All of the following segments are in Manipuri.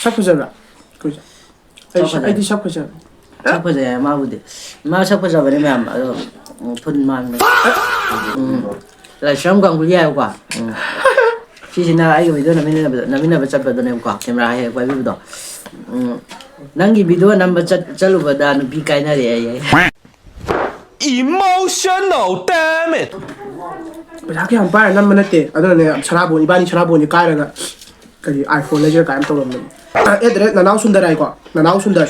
sak fazabra koi ai di sak fazab sak fazay ma budi ma sak fazabane ma'am ado phun man la sham gang guliya kwa sisina ai video namina ba chat ba do ne kwa camera hai kwa bi do nangi video number chalu ba da nu bi kai na re ai emotional damn it pesa ke hampa nam manate adone saraboni bani saraboni kairaga kari iPhone ledger kaam tawlam edre nanau sundar ai ko nanau sundar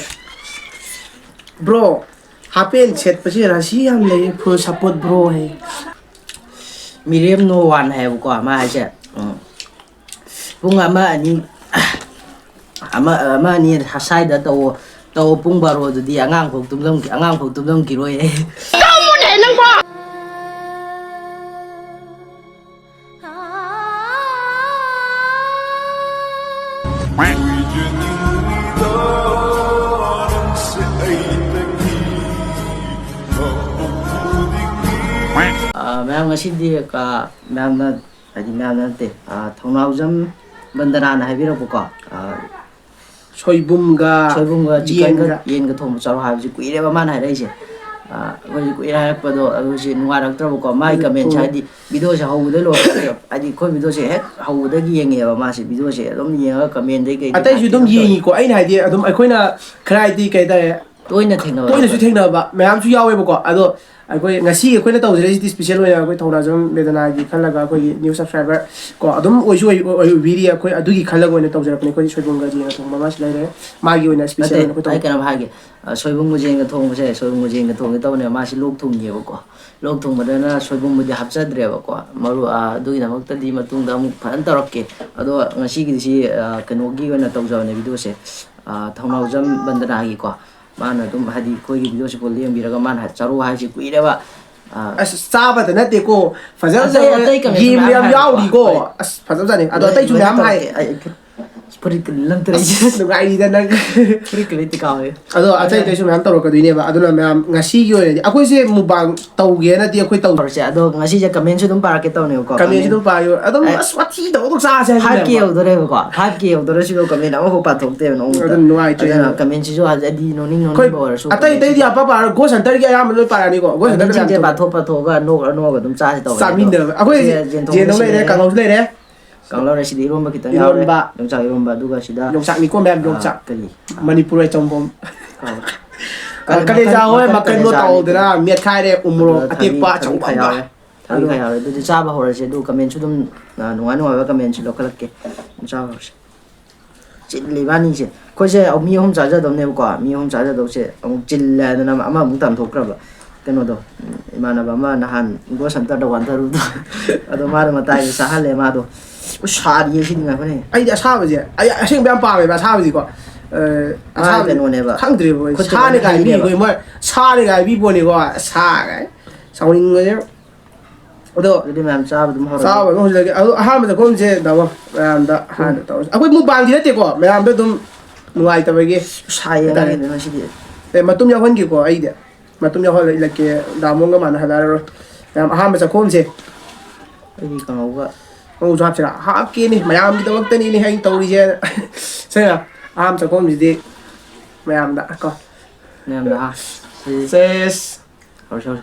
bro happen set pasi rasi am le full support bro hai miriam no one hai ko ma ha che pung ama ni hasai da to pung baro di angang phok tum ki roi kamu ne nang ba ma'am ngasi di ka ma'am na adi ma'am na te thongnau bandana na habira ko soibum ga chicken ga yen ga thom charo ha ji kuire ba man ha rai je ko kuire ha pa do ji nuwa rak tra ko mai comment cha di video se hau de lo adi ko video se hek hau da gi yeng ba ma se video se dom yeng ga comment dei ke atai ju dom yi ko ai na di adum ai khoina khrai di kai da toina su thengna ba mayam su yawe ba ko ado ai ngasi akoina tawjere di special oya akoi thonajam medana gi khalaga akoi new subscriber ko adum oisu video akoi adugi khalaga oina tawjera pani koi soibung ga ji na thong mama slai ma gi oina special ko ai kana bha gi soibung mu jeng ga thong se soibung mu jeng ga thong ta ne ma si lok thong ye ba ko lok thong ba na soibung mu di hapcha dre ba ko maru adugi na mak ta di matung da mu phan tarokke ado ngasi gi si kano gi oina tawja ne video se thonajam bandana gi ko mana dum hadi koi gi video se pol lem biraga man ha charu ha ji kuire ba as saba da nate ko fazal game yam yauri ko as fazal jani ado tai chu nam hai puri lang trai no gai da nang puri kle ti ka he ado atai tai chu nam taro ka duine ba aduna mam ngasi gi ore akoi se mubang tau ge na ti akoi tau se ado ngasi je comment su dum para ke tau ne ko comment su dum pa yo ado as wati do do sa se 5k do re ko 5k do re su do comment amo ko pa thok te no ado no ai che comment su ha di no ning no bo su atai tai dia pa pa go center ge ya mo para ni ko go center je pa tho ga no ga dum cha se tau sa min de akoi je no le ka no le re Kalau resi di rumah kita nyawa dong cak rumah juga sudah dong cak ni ko mem dong cak kali Manipur trong bom kali jauh makan lo tau dera miat khai de umro atik pa trong bom ba thằng khai rồi tôi cha ba hồi sẽ du comment chút đâm nuôi ba comment chút lokal ke cha ba chỉ lý ban như thế có sẽ ông mi hôm trả ra đâu nêu quả mi hôm trả ra đâu sẽ ông chinh là nó nằm ama muốn tạm thuộc rồi cái nó đâu mà nó bảo mà nó hàn có sản phẩm đâu hoàn thở rồi đó mà tay sao lên mà đâu sa đi xin ngay này ai đã sao vậy ai sinh bên pa vậy sao vậy co sao cái này vậy khang đi vậy sa này cái gì vậy mà sa này cái gì bộ này co sa cái sao linh cái đó jadi memang sao betul mau sao vậy không lagi ha mà cũng thế đâu làm đó ha đâu à quên mua bàn gì đấy co làm biết tụm nuôi tao vậy sai cái này nó sẽ để mà tụm nhau hơn gì co ai đấy mà tụm nhau hơn là cái đào mông cái mà nó là rồi làm ha mà cũng thế cái gì còn ngầu quá ông chụp chả hấp kia này mày làm cái tao tên này hay tao đi chơi xem nào am cho con gì đi mày làm đã con mày làm đã ses rồi sao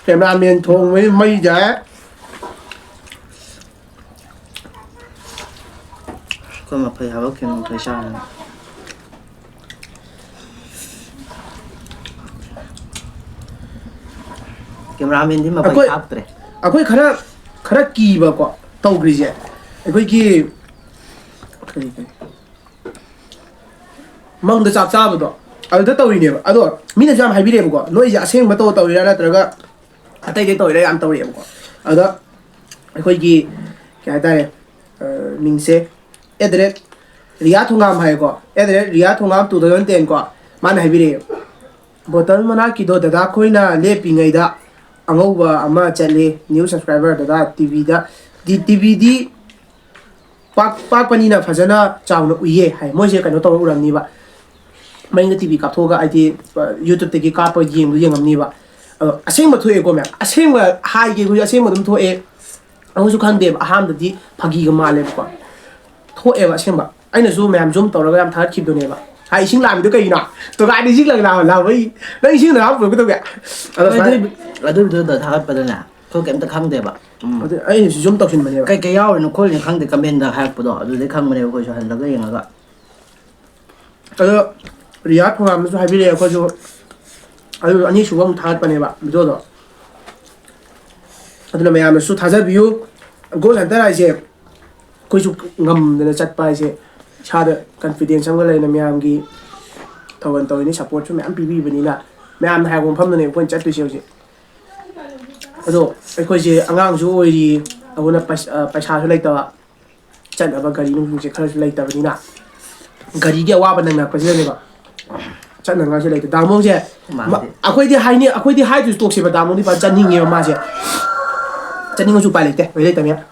em làm miền thôn với mây giá có mà phải học cái phải sao cameraman thì mà phải học đấy à quay khá kỳ vào quả tàu cái gì quay kỳ mong được chạp chạp đó ở đó tàu gì à đó mình làm hay bị đẹp quả nói giả xem mà tàu ra là từ cái tay cái tàu đây ăn tàu đẹp quả ở đó quay kỳ cái tay mình sẽ address riya thung am hay quả address riya thung am tụ đơn tiền quả mà hay bị đẹp bottle mà na kỳ đó đã khôi na lê pin ngay đó angova ama chale new subscriber da TV da TV di pak pani na phajana chawna uye hai moi je kano to uram ni ba mai na TV ka thoga IT YouTube te ki ka pa yeng lu yengam ni ba aseng ma thoe ko me aseng ma hai ge gu aseng ma dum thoe ꯑꯩꯈꯣꯏꯁꯨ ꯈꯪꯗꯦꯕ ꯑꯍꯥꯟꯕꯗꯗꯤ ꯐꯥꯒꯤꯒ ꯃꯥꯜꯂꯦꯕꯀꯣ ꯊꯣꯛꯑꯦꯕ ꯑꯁꯦꯡꯕ ꯑꯩꯅꯁꯨ ꯃꯌꯥꯝ ꯖꯨꯝ ꯇꯧꯔꯒ ꯌꯥꯝ ꯊꯥꯒꯠꯈꯤꯕꯗꯨꯅꯦꯕ ꯍꯥꯏ ꯏꯁꯤꯡ ꯂꯥꯛꯑꯝꯃꯤꯗꯣ ꯀꯩꯒꯤꯅꯣ ꯇꯣꯒꯥꯏꯗ ꯏꯁꯤꯡ ꯂꯥꯛꯑꯕꯩ ꯅꯪ ꯏꯁꯤꯡ ꯂꯥꯛꯑ ꯄꯨꯔꯛꯀꯗꯧꯒꯦ ꯑꯗꯣ ꯑꯗꯨꯒꯤꯗꯨꯗ ꯊꯥꯒꯠꯄꯗꯅꯦ ꯑꯩꯈꯣꯏ ꯀꯩꯝꯇ ꯈꯪꯗꯦꯕ ꯑꯗꯨ ꯑꯩꯅꯁꯨ ꯖꯨꯝ ꯇꯧꯁꯤꯟꯕꯅꯦꯕ ꯀꯩ ꯌꯥꯎꯔꯤꯅꯣ ꯈꯣꯠꯂꯤꯅꯣ ꯈꯪꯗꯦ ꯀꯃꯦꯟꯗ ꯍꯥꯏꯔꯛꯄꯗꯣ ꯑꯗꯨꯗꯩ ꯈꯪꯕꯅꯦꯕ ꯑꯩꯈꯣꯏꯁꯨ ꯍꯜꯂꯒ ꯌꯦꯡꯉꯒ ꯑꯗꯣ ꯔꯤꯌꯥꯠ ꯄ꯭ꯔꯣꯒꯥꯝꯗꯁꯨ ꯍꯥꯏꯕꯤꯔꯛꯑꯦ ꯑꯩꯈꯣꯏꯁꯨ ꯑꯗꯨ ꯑꯅꯤꯁꯨꯕ ꯑꯃꯨꯛ ꯊꯥꯒꯠꯄꯅꯦꯕ ꯚꯤꯗꯤꯑꯣꯗꯣ ꯑꯗꯨꯅ ꯃꯌꯥꯝꯅꯁꯨ ꯊꯥꯖꯕꯤꯌꯨ ꯒꯣꯜ ꯁꯦꯟꯇꯔ ꯍꯥꯏꯁꯦ ꯑꯩꯈꯣꯏꯁꯨ ꯉꯝꯗꯅ ꯆꯠꯄ ꯍꯥꯏꯁꯦ ꯏꯁꯥꯗ ꯀꯟꯐꯤꯗꯦꯟꯁ ꯑꯃꯒ ꯂꯩꯅ ꯃꯌꯥꯝꯒꯤ ꯊꯧꯒꯜ ꯇꯧꯔꯤꯅꯤ ꯁꯞꯄꯣꯔꯠꯁꯨ ꯃꯌꯥꯝ ꯄꯤꯕꯤꯕꯅꯤꯅ ꯃꯌꯥꯝꯅ ꯍꯥꯏꯕ ꯃꯐꯝꯗꯅꯦ ꯑꯩꯈꯣꯏꯅ ꯆꯠꯇꯣꯏꯁꯦ ꯍꯧꯖꯤꯛ ꯑꯗꯣ ꯑꯩꯈꯣꯏꯁꯦ ꯑꯉꯥꯡꯁꯨ ꯑꯣꯏꯔꯤ ꯑꯗꯨꯅ ꯄꯩꯁꯥꯁꯨ ꯂꯩꯇꯕ ꯆꯠꯅꯕ ꯒꯥꯔꯤ ꯅꯨꯡꯁꯦ ꯈꯔꯁꯨ ꯂꯩꯇꯕꯅꯤ나 ꯒꯥꯔꯤꯒꯤ ꯑꯋꯥꯕ ꯅꯪꯉꯛꯄꯁꯤꯗꯅꯦꯕ ꯆꯠꯅꯉꯥꯏꯁꯨ ꯂꯩꯇꯦ ꯇꯥꯃꯣꯁꯦ ꯃꯥꯟꯗꯦ ꯑꯩꯈꯣꯏꯗꯤ ꯍꯥꯏꯗꯨꯁꯨ ꯇꯣꯛꯁꯦꯕ ꯇꯥꯃꯣꯗꯤ ꯐꯖꯅ ꯆꯠꯅꯤꯡꯉꯦꯕ ꯃꯥꯁꯦ ꯆꯠꯅꯤꯡꯉꯁꯨ ꯎꯄꯥꯏ ꯂꯩꯇꯦ ꯂꯣꯏ ꯂꯩꯇꯕꯅꯤꯅ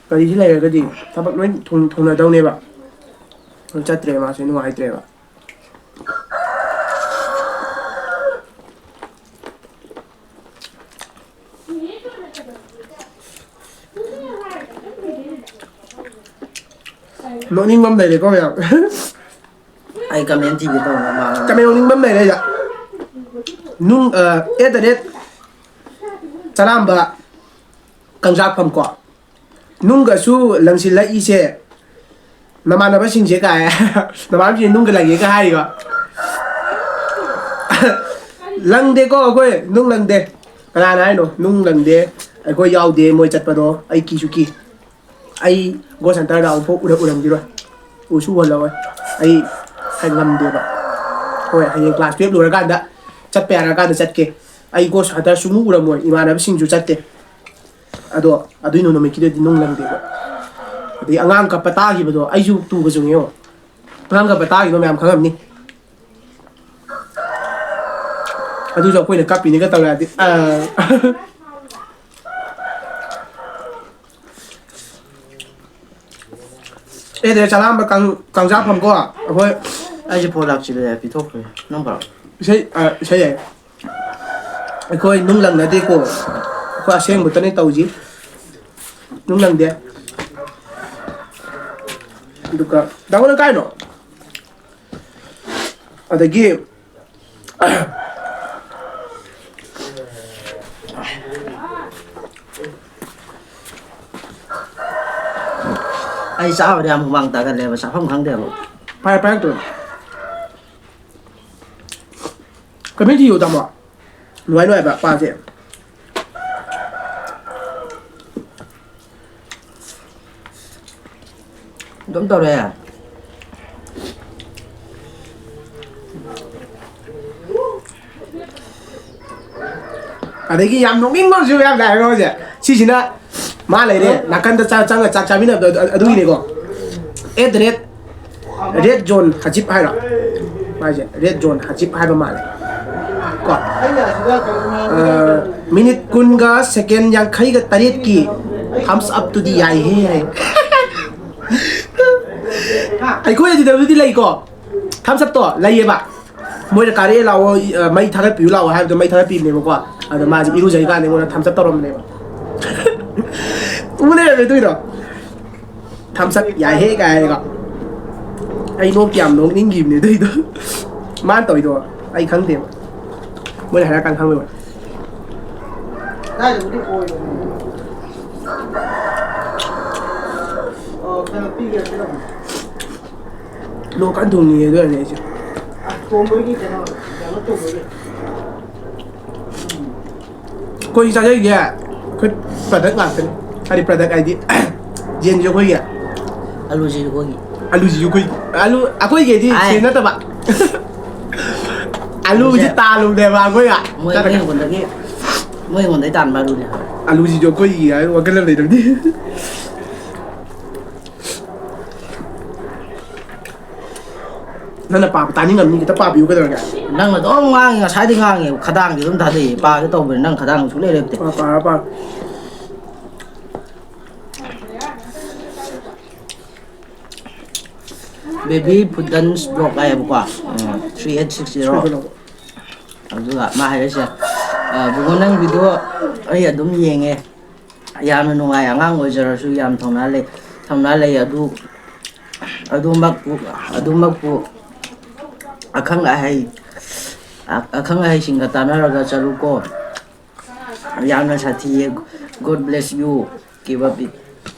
ꯒꯥꯔꯤꯁꯤ ꯂꯩꯔꯒꯗꯤ ꯊꯕꯛ ꯂꯣꯏ ꯊꯨꯡꯅꯗꯧꯅꯦꯕ ꯆꯠꯇ꯭ꯔꯦꯕ ꯃꯥꯁꯦ ꯅꯨꯡꯉꯥꯏꯇ꯭ꯔꯦꯕ ꯅꯣꯛꯅꯤꯡꯕ ꯑꯃ ꯂꯩꯔꯦꯀꯣ ꯃꯌꯥꯝ ꯑꯩ ꯀꯃꯦꯟ ꯊꯤꯒꯦ ꯇꯧꯕ ꯃꯥꯡꯉꯦ ꯀꯃꯦꯟ ꯅꯣꯛꯅꯤꯡꯕ ꯑꯃ ꯂꯩꯔꯦ ꯅꯨꯡ ꯆꯔꯥꯝꯕ ꯀꯪꯖꯥꯛꯐꯝ ꯀꯣ ꯅꯨꯡꯒꯁꯨ ꯂꯪꯁꯤꯜꯂꯛꯏꯁꯦ ꯅꯃꯥꯟꯅꯕꯁꯤꯡꯁꯦ ꯀꯥꯏ ꯅꯃꯥꯟꯅꯕꯁꯤꯡꯁꯦ ꯅꯨꯡꯒ ꯂꯪꯒꯦꯒ ꯍꯥꯏꯔꯤꯕ ꯂꯪꯗꯦꯀꯣ ꯑꯩꯈꯣꯏ ꯅꯨꯡ ꯂꯪꯗꯦ ꯀꯅꯥꯅ ꯍꯥꯏꯅꯣ ꯅꯨꯡ ꯂꯪꯗꯦ ꯑꯩꯈꯣই ꯌꯥꯎꯗꯦ ꯃꯣꯏ ꯆꯠꯄꯗꯣ ꯑꯩ ꯀꯤꯁꯨ ꯀꯤ ꯑꯩ ꯒꯣꯜ ꯁꯦꯟꯇꯔꯗ ꯑꯃꯨꯛꯐꯥꯎ ꯎꯔꯝꯈꯤꯔꯣꯏ ꯎꯁꯨ ꯎꯍꯜꯂꯣꯏ ꯑꯩ ꯉꯝꯗꯦꯕ ꯍꯣꯏ ꯍꯌꯦꯡ ꯀ꯭ꯂꯥꯁ 12 ꯂꯣꯏꯔꯀꯥꯟꯗ ꯆꯠꯄ ꯌꯥꯔꯀꯥꯟꯗ ꯆꯠꯀꯦ ꯑꯩ ꯒꯣꯜ ꯁꯦꯟꯇꯔ ꯁꯨꯡꯎ ꯎꯔꯝꯃꯣꯏ ꯏꯃꯥꯟꯅꯕꯁꯤꯡꯁꯨ ꯆꯠꯇꯦ ꯑꯗꯣ ꯑꯗꯨꯏ ꯅꯨꯃꯤꯠꯀꯤꯗꯗꯤ ꯅꯨꯡ ꯂꯪꯗꯦꯕ ꯑꯗꯩ ꯑꯉꯥꯡ ꯀꯞꯄ ꯇꯥꯈꯤꯕꯗꯣ ꯑꯩꯁꯨ ꯇꯨꯒ ꯆꯨꯡꯉꯦꯉꯣ ꯑꯉꯥꯡ ꯀꯞꯄ ꯇꯥꯈꯤꯕ ꯃꯌꯥꯝ ꯈꯪꯉꯝꯅꯤ ꯑꯗꯨꯁꯨ ꯑꯩꯈꯣꯏꯅ ꯀꯞꯄꯤꯅꯤꯒ ꯇꯧꯔꯛꯑꯗꯤ ꯆꯂꯥꯝꯕ ꯀꯪꯖꯥꯐꯝꯀꯣ ꯑꯩꯈꯣꯏ ꯑꯩꯁꯦ ꯐꯣꯟ ꯂꯥꯛꯁꯤꯜꯂꯦ ꯄꯤꯊꯣꯛꯈ꯭ꯔꯦ ꯅꯪ ꯄꯥꯎ ꯏꯁꯩ ꯌꯥꯏ ꯑꯩꯈꯣꯏ ꯅꯨꯡ ꯂꯪꯅꯗꯦꯀꯣ ꯑꯩꯈꯣꯏ ꯑꯁꯦꯡꯕꯇꯅꯦ ꯇꯧꯁꯤ ꯅꯨꯡ ꯂꯪꯗꯦ ꯑꯗꯨꯒ ꯇꯥꯃꯣ ꯅꯪ ꯀꯥꯏꯅꯣ ꯑꯗꯒꯤ ꯑꯩ ꯆꯥꯕꯗ ꯌꯥꯝ ꯍꯨꯃꯥꯡ ꯇꯥꯒꯜꯂꯦꯕ ꯆꯥꯐꯝ ꯈꯪꯗꯦꯕ ꯄꯥꯏꯔꯛꯇ꯭ꯔꯣ ꯀꯃꯦꯟ ꯊꯤꯌꯨ ꯇꯥꯃꯣ ꯅꯨꯡꯉꯥꯏ ꯅꯨꯡꯉꯥꯏꯕ ꯄꯥꯁꯦ ꯑꯗꯨꯝ ꯇꯧꯔꯛꯑꯦ ꯑꯗꯒꯤ ꯌꯥꯝ ꯅꯣꯛꯅꯤꯡꯕ ꯑꯃꯁꯨ ꯌꯥꯝ ꯂꯥꯛꯑꯦꯕ ꯍꯧꯖꯤꯛ ꯁꯤꯁꯤꯅ ꯃꯥ ꯂꯩꯔꯦ ꯅꯥꯀꯟꯗ ꯆꯪꯉ ꯆꯥꯛ ꯆꯥꯃꯤꯟꯅꯕꯗꯣ ꯑꯗꯨꯒꯤꯅꯦꯀꯣ ꯔꯦꯠ ꯖꯣꯟ ꯍꯖꯤꯞ ꯍꯥꯏꯔꯣ ꯃꯥꯁꯦ ꯔꯦꯠ ꯖꯣꯟ ꯍꯖꯤꯞ ꯍꯥꯏꯕ ꯃꯥꯜꯂꯦ ꯀꯣ ꯃꯤꯅꯤꯠ 10ꯒ ꯁꯦꯀꯦꯟ 58ꯒꯤ ꯊꯝꯁ ꯑꯞꯇꯨꯗꯤ ꯌꯥꯏꯍꯦ ꯍꯥꯏ ꯑꯩꯈꯣꯏ ꯑꯗꯨꯗꯕꯨꯗꯤ ꯂꯩꯀꯣ ꯊꯝꯁ ꯑꯞꯇꯣ ꯂꯩꯌꯦꯕ ꯃꯣꯏꯅ ꯀꯥꯔꯛꯑꯦ ꯂꯥꯛꯑꯣ ꯃꯩ ꯊꯥꯒꯠꯄꯤꯌꯨ ꯂꯥꯛꯑꯣ ꯍꯥꯏꯕꯗꯣ ꯃꯩ ꯊꯥꯒꯠꯄꯤꯕꯅꯦꯕꯀꯣ ꯑꯗꯣ ꯃꯥꯁꯦ ꯏꯔꯨꯖꯩꯀꯥꯟꯗ ꯑꯩꯉꯣꯟꯗ ꯊꯝꯁ ꯑꯞ ꯇꯧꯔꯝꯕꯅꯦꯕ ꯎ ꯂꯩꯔꯝꯃꯦ ꯑꯗꯨꯏꯗꯣ ꯊꯝꯁ ꯑꯞ ꯌꯥꯏꯍꯦ ꯀꯥꯏꯅꯀꯣ ꯑꯩ ꯅꯣꯛꯇꯤ ꯌꯥꯝ ꯅꯣꯛꯅꯤꯡꯈꯤꯕꯅꯦ ꯑꯗꯨꯏꯗꯣ ꯃꯥꯅ ꯇꯧꯔꯤꯗꯣ ꯑꯩ ꯈꯪꯗꯦꯕ ꯃꯣꯏꯅ ꯍꯥꯏꯔꯀꯥꯟꯗ ꯈꯪꯕꯣꯏ ꯀꯥꯏꯗꯕꯨꯗꯤ ꯑꯣꯏꯕꯅꯦ ꯀꯩꯅꯣ ꯄꯤꯒꯦ ꯄꯤꯔꯝꯃꯣ ꯂꯣꯛ ꯀꯟꯅ ꯊꯨꯡꯉꯤꯌꯦ ꯑꯗꯨꯅꯅꯦ ꯑꯩꯁꯦ ꯇꯣꯝꯕꯒꯤ ꯀꯩꯅꯣ ꯇꯣꯝꯕꯒꯤ ꯑꯩꯈꯣꯏ ꯆꯥꯖꯔꯤꯁꯦ ꯑꯩꯈꯣꯏ ꯄ꯭ꯔꯗꯛ ꯉꯥꯛꯇꯅꯤ ꯍꯥꯏꯗꯤ ꯄ꯭ꯔꯗꯛ ꯍꯥꯏꯗꯤ ꯌꯦꯟꯁꯨ ꯑꯩꯈꯣꯏꯒꯤ ꯑꯂꯨꯁꯤꯁꯨ ꯑꯩꯈꯣꯏꯒꯤ ꯑꯂꯨꯁꯤꯁꯨ ꯑꯩꯈꯣꯏ ꯑꯂꯨ ꯑꯩꯈꯣꯏꯒꯤꯗꯤ ꯁꯤ ꯅꯠꯇꯕ ꯑꯂꯨꯁꯦ ꯑꯂꯨꯁꯤ ꯇꯥꯜꯂꯨꯕꯅꯦꯕ ꯑꯩꯈꯣꯏꯒ ꯃꯣꯏ ꯑꯩꯉꯣꯟꯗꯒꯤ ꯇꯥꯟꯕ ꯑꯂꯨꯅꯦ ꯍꯥꯏꯕ ꯑꯂꯨꯁꯤꯁꯨ ꯑꯩꯈꯣꯏꯒꯤ ꯍꯥꯏꯕ ꯋꯥꯈꯜ ꯑꯃ ꯂꯩꯔꯝꯅꯤ ꯅꯪꯅ ꯄꯥꯕ ꯇꯥꯅꯤꯡꯉꯝꯅꯤ ꯈꯤꯇ ꯄꯥꯕꯤꯌꯨ ꯀꯩꯗꯧꯔꯒꯦ ꯅꯪꯅ ꯑꯗꯨꯝ ꯉꯥꯡꯉꯤ ꯉꯁꯥꯏꯗꯤ ꯉꯥꯡꯉꯦ ꯈꯗꯥꯡꯗꯤ ꯑꯗꯨꯝ ꯊꯥꯗꯩꯑ ꯄꯥꯒꯦ ꯇꯧꯕꯅꯤ ꯅꯪ ꯈꯗꯥꯡ ꯁꯨꯡꯂꯩ ꯂꯦꯞꯇꯦ ꯄꯥꯔꯣ ꯕꯦꯕꯤ ꯐꯨꯗꯟꯁ ꯕ꯭ꯂꯣꯛ ꯍꯥꯏꯌꯦꯕꯀꯣ 3860 ꯁꯣꯏꯕ ꯂꯧꯕ ꯑꯗꯨꯒ ꯃꯥ ꯍꯥꯏꯔꯤꯁꯦ ꯕꯨꯡꯉꯣ ꯅꯪ ꯚꯤꯗꯤꯑꯣ ꯑꯩ ꯑꯗꯨꯝ ꯌꯦꯡꯉꯦ ꯌꯥꯝꯅ ꯅꯨꯡꯉꯥꯏ ꯑꯉꯥꯡ ꯑꯣꯏꯖꯔꯁꯨ ꯌꯥꯝ ꯊꯧꯅꯥ ꯂꯩ ꯑꯗꯨꯃꯛꯄꯨ ꯑꯈꯪ ꯑꯍꯩꯁꯤꯡꯒ ꯇꯥꯟꯅꯔꯒ ꯆꯠꯂꯨꯀꯣ ꯌꯥꯝꯅ ꯁꯥꯊꯤꯌꯦ God bless you give up it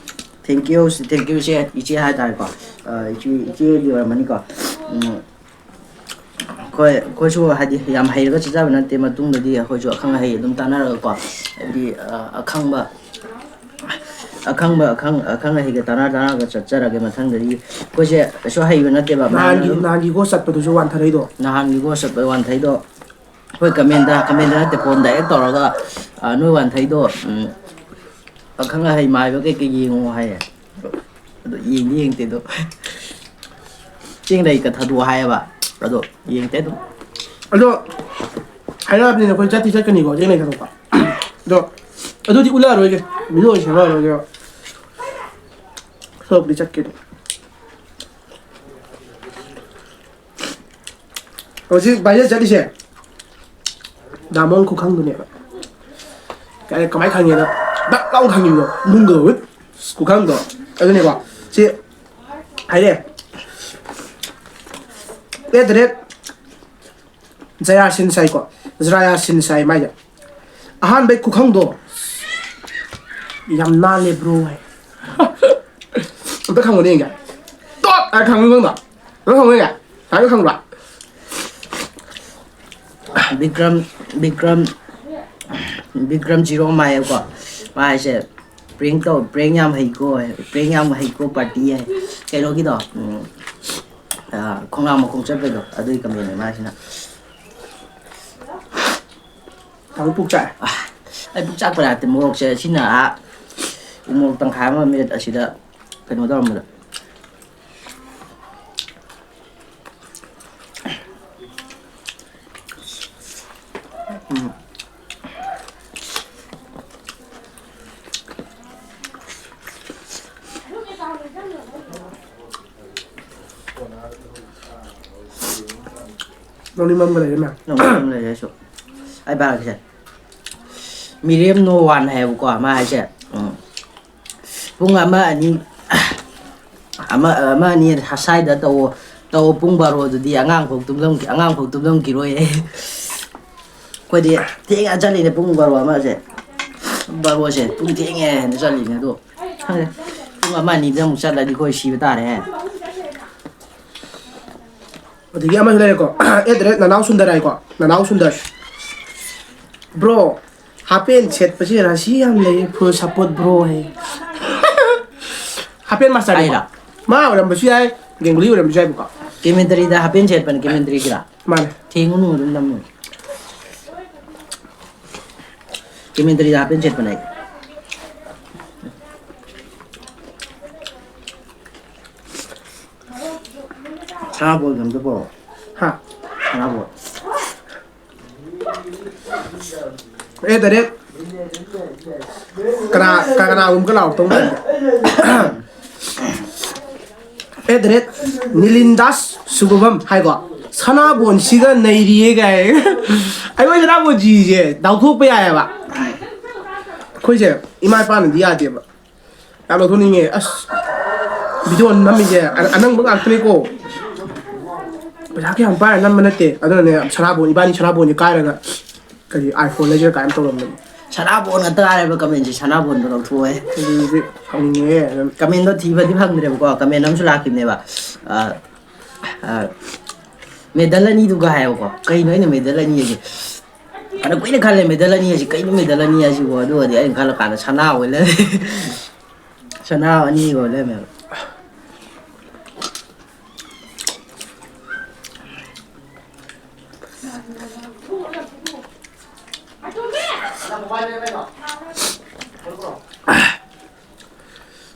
thank you ꯏꯆꯦ ꯍꯥꯏꯇꯥꯔꯦꯀꯣ ꯏꯆꯦꯒꯤ ꯑꯣꯏꯔꯝꯃꯅꯤꯀꯣ ꯑꯩꯈꯣꯏꯁꯨ ꯍꯥꯏꯗꯤ ꯌꯥꯝ ꯍꯩꯔꯒ ꯆꯠꯆꯕ ꯅꯠꯇꯦ ꯃꯇꯨꯡꯗꯗꯤ ꯑꯩꯈꯣꯏꯁꯨ ꯑꯈꯪ ꯑꯍꯩ ꯑꯗꯨꯝ ꯇꯥꯟꯅꯔꯒꯀꯣ ꯍꯥꯏꯕꯗꯤ ꯑꯈꯪ ꯑꯍꯩꯒ ꯇꯥꯟꯅꯔꯒ ꯆꯠꯆꯔꯒꯦ ꯃꯊꯪꯗꯗꯤ ꯑꯩꯈꯣꯏꯁꯦ ꯀꯩꯁꯨ ꯍꯩꯕ ꯅꯠꯇꯦꯕ ꯅꯍꯥꯟꯒꯤ ꯒꯣ ꯆꯠꯄꯗꯨꯁꯨ ꯋꯥꯟꯊꯔꯩꯗꯣ ꯅꯍꯥꯟꯒꯤ ꯒꯣ ꯆꯠꯄ ꯋꯥꯟꯊꯩꯗꯣ ꯑꯩꯈꯣꯏ ꯀꯃꯦꯟꯗ ꯅꯠꯇꯦ ꯐꯣꯟ ꯗꯥꯏꯔꯦꯛ ꯇꯧꯔꯒ ꯅꯣꯏ ꯋꯥꯟꯊꯩꯗꯣ ꯑꯈꯪ ꯑꯍꯩ ꯃꯥꯏꯕ ꯀꯩꯀꯩ ꯌꯦꯡꯉꯣ ꯍꯥꯏꯌꯦ ꯑꯗꯣ ꯌꯦꯡꯗꯦ ꯑꯗꯣ ꯆꯦꯡꯗꯩꯀ ꯊꯥꯗꯣꯛꯑꯣ ꯍꯥꯏꯌꯦꯕ ꯑꯗꯣ ꯌꯦꯡꯗꯦ ꯑꯗꯨꯝ ꯑꯗꯣ ꯍꯥꯏꯔꯛꯑꯕꯅꯤꯅ ꯑꯩꯈꯣꯏ ꯆꯠꯀꯅꯤꯀꯣ ꯆꯦꯡꯅꯩ ꯊꯥꯗꯣꯛꯄ ꯑꯗꯣ ꯑꯗꯨꯗꯤ ꯎꯠꯂꯛꯑꯔꯣꯏꯒꯦ ꯚꯤꯗꯤꯑꯣ ꯑꯣꯏꯅ ꯁꯦꯝꯃꯛꯑꯔꯣꯏꯒꯦ ꯊꯕꯛꯄꯨꯗꯤ ꯆꯠꯀꯦ ꯍꯧꯖꯤꯛ ꯚꯥꯏꯔꯦꯜ ꯆꯠꯂꯤꯁꯦ ꯗꯥꯃꯣꯟ ꯈꯨꯈꯪꯗꯨꯅꯦꯕ ꯀꯃꯥꯏꯅ ꯈꯪꯉꯦꯅ ꯗꯛ ꯂꯥꯎꯅ ꯈꯪꯉꯤꯕꯗꯣ ꯅꯨꯡꯒꯗꯣ ꯋꯤꯠ ꯈꯨꯈꯪꯗꯣ ꯑꯗꯨꯅꯦꯀꯣ ꯁꯤ ꯍꯥꯏꯔꯦ ꯖꯌꯥ ꯁꯤꯟꯁꯥꯏꯀꯣ ꯖꯌꯥ ꯁꯤꯟꯁꯥꯏ ꯃꯥꯏꯁꯦ ꯑꯍꯥꯟꯕꯩ ꯈꯨꯈꯪꯗꯣ ꯌꯥꯝ ꯅꯥꯜꯂꯦ ꯕ꯭ꯔꯣ ꯍꯥꯏ ꯑꯝꯇ ꯈꯪꯕꯅꯦ ꯌꯦꯡꯒꯦ ꯇꯣꯠ ꯍꯥꯏ ꯈꯪꯕ ꯈꯪꯕ ꯅꯪ ꯈꯪꯕ ꯌꯦꯡꯒꯦ ꯍꯥꯏꯕ ꯈꯪꯕ꯭ꯔꯥ ꯕꯤꯀ꯭ꯔꯝ ꯖꯤꯔꯣ ꯃꯥꯏꯌꯦꯀꯣ ꯃꯥ ꯍꯥꯏꯁꯦ ꯄ꯭ꯔꯦꯡ ꯌꯥꯝ ꯍꯩꯀꯣ ꯄꯥꯔꯇꯤ ꯍꯥꯏ ꯀꯩꯅꯣꯒꯤꯗꯣ ꯈꯣꯡꯅꯥꯡ ꯃꯈꯣꯡ ꯆꯠꯄꯩꯗꯣ ꯑꯗꯨꯒꯤ ꯀꯃꯦꯟꯅꯦ ꯃꯥꯁꯤꯅ ꯇꯥꯃꯣ ꯄꯨꯛ ꯆꯥꯛꯑꯦ ꯑꯩ ꯄꯨꯛ ꯆꯥꯛꯄ ꯅꯠꯇꯦ ꯃꯣꯔꯣꯛꯁꯦ ꯁꯤꯅ ꯎꯃꯣꯔꯣꯛ ꯇꯪꯈꯥꯏ ꯑꯃ ꯃꯤꯅꯤꯠ ꯑꯁꯤꯗ ꯀꯩꯅꯣ ꯇꯧꯔꯝꯕꯗ ꯅꯪꯗꯤ ꯃꯝꯕ ꯂꯩꯔꯦ ꯃꯌꯥꯝ ꯅꯪ ꯂꯩꯔꯦ ꯑꯩꯁꯨ ꯑꯩ ꯄꯥꯔꯛꯀꯦꯁꯦ ꯃꯤꯔꯦꯝ ꯅꯣ ꯋꯥꯟ ꯍꯥꯏꯌꯦꯕꯀꯣ ꯃꯥ ꯍꯥꯏꯁꯦ ꯄꯨꯡ ꯑꯃ ꯑꯅꯤ ꯁ꯭ꯋꯥꯏꯗ ꯇꯧ ꯄꯨꯡ ꯕꯥꯔꯣꯗꯨꯗꯤ ꯑꯉꯥꯡ ꯐꯥꯎ ꯇꯨꯝꯂꯝꯈꯤꯔꯣꯏ ꯑꯩꯈꯣꯏꯗꯤ ꯊꯦꯡꯅ ꯆꯠꯂꯤꯅꯦ ꯄꯨꯡ ꯕꯥꯔꯣꯁꯦ ꯄꯨꯡ ꯊꯦꯡꯉꯦ ꯍꯥꯏꯅ ꯆꯠꯂꯤꯅꯦ ꯑꯗꯣ ꯈꯪꯗꯦ ꯄꯨꯡ ꯑꯃ ꯑꯅꯤꯗ ꯑꯃꯨꯛ ꯆꯠꯂꯗꯤ ꯑꯩꯈꯣꯏ ꯁꯤꯕ ꯇꯥꯔꯦ ꯑꯗꯒꯤ ꯑꯃꯁꯨ ꯂꯩꯔꯦꯀꯣ ꯅꯅꯥꯎ ꯁꯨꯟꯗꯔ ꯍꯥꯏꯀꯣ ꯅꯅꯥꯎ ꯁꯨꯟꯗꯔ ꯕ꯭ꯔꯣ ꯍꯥꯄꯦꯟ ꯁꯦꯠꯄꯁꯤ ꯔꯥꯁꯤ ꯌꯥꯝ ꯂꯩ ꯐꯨꯜ ꯁꯞꯄꯣꯔꯠ ꯕ꯭ꯔꯣ ꯍꯥꯏ ꯍꯥꯄꯦꯟ ꯃꯥꯁꯇꯔꯅꯤꯀꯣ ꯑꯩꯔꯥ ꯃꯥ ꯑꯣꯏꯔꯝꯕꯁꯨ ꯌꯥꯏ ꯒꯦꯡꯒꯨꯂꯤ ꯑꯣꯏꯔꯝꯕꯁꯨ ꯌꯥꯏꯕꯀꯣ ꯀꯦꯃꯦꯟꯇꯔꯤꯗ ꯍꯥꯞꯄꯦꯟ ꯁꯦꯠꯄꯅꯦ ꯀꯦꯃꯦꯟꯇꯔꯤꯒꯤꯔꯥ ꯃꯥꯅꯦ ꯊꯦꯡꯉꯨꯅꯨ ꯑꯗꯨꯝ ꯅꯝꯃꯨ ꯀꯦꯃꯦꯟꯇꯔꯤꯗ ꯍꯥꯞꯄꯦꯟ ꯁꯦꯠꯄꯅꯦ ꯑꯩ ꯁꯅꯥꯕꯣꯜꯒꯤ ꯑꯝꯇ ꯄꯣꯔꯛꯑꯣ ꯍꯥ ꯁꯅꯥꯕꯣꯜ ꯀꯅꯥꯒꯨꯝꯕ ꯂꯥꯎꯔꯛꯇꯧ ꯃꯥꯟꯒꯦ ꯅꯤꯂꯤꯟꯗꯥꯁ ꯁꯨꯕꯚꯝ ꯍꯥꯏꯀꯣ ꯁꯅꯥꯕꯣꯟꯁꯤꯒ ꯅꯩꯔꯤꯌꯦ ꯀꯥꯏ ꯑꯩꯈꯣꯏ ꯁꯅꯥꯕꯣꯟꯖꯤꯁꯦ ꯗꯥꯎꯊꯣꯛꯄ ꯌꯥꯏꯑꯕ ꯑꯩꯈꯣꯏꯁꯦ ꯏꯃꯥ ꯏꯄꯥꯅꯗꯤ ꯌꯥꯗꯦꯕ ꯌꯥꯝ ꯂꯧꯊꯣꯛꯅꯤꯡꯉꯦ ꯑꯁ ꯚꯤꯗꯤꯑꯣ ꯅꯝꯃꯤꯁꯦ ꯑꯅꯪꯕ ꯉꯥꯛꯇꯅꯤꯀꯣ ꯄꯩꯁꯥ ꯀꯌꯥꯝ ꯄꯥꯏꯔ ꯅꯝꯕ ꯅꯠꯇꯦ ꯑꯗꯨꯅꯅꯦ ꯏꯕꯥꯅꯤ ꯁꯅꯥꯕꯣꯟꯁꯦ ꯀꯥꯏꯔꯒ ꯀꯔꯤ ꯑꯥꯏꯐꯣꯟ ꯂꯩꯁꯤꯔ ꯀꯥꯏꯅ ꯇꯧꯔꯝꯕꯅꯤ ꯁꯅꯥꯕꯣꯟ ꯉꯥꯛꯇ ꯉꯥꯏꯔꯦꯕ ꯀꯃꯦꯟꯁꯦ ꯁꯅꯥꯕꯣꯟꯗꯣ ꯂꯧꯊꯣꯛꯑꯦ ꯑꯗꯨꯗꯤ ꯍꯪꯅꯤꯡꯉꯦ ꯑꯗꯨꯝ ꯀꯃꯦꯟꯗꯣ ꯊꯤꯕꯗꯤ ꯐꯪꯗ꯭ꯔꯦꯕꯀꯣ ꯀꯃꯦꯟ ꯑꯃꯁꯨ ꯂꯥꯛꯈꯤꯕꯅꯦꯕ ꯃꯦꯗꯜ ꯑꯅꯤꯗꯨꯒ ꯍꯥꯏꯌꯦꯕꯀꯣ ꯀꯩꯅꯣ ꯑꯩꯅ ꯃꯦꯗꯜ ꯑꯅꯤ ꯍꯥꯏꯁꯦ ꯑꯗ ꯀꯨꯏꯅ ꯈꯜꯂꯦ ꯃꯦꯗꯜ ꯑꯅꯤ ꯍꯥꯏꯁꯤ ꯀꯩꯅꯣ ꯃꯦꯗꯜ ꯑꯅꯤ ꯍꯥꯏꯁꯤꯕꯣ ꯑꯗꯨꯒꯗꯤ ꯑꯩꯅ ꯈꯜꯂ ꯀꯥꯟꯗ ꯁꯅꯥ ꯑꯣꯏ ꯂꯩꯔꯝꯃꯦ ꯁꯅꯥ ꯑꯅꯤ ꯑꯣꯏ ꯂꯩꯔꯝꯃꯦꯕ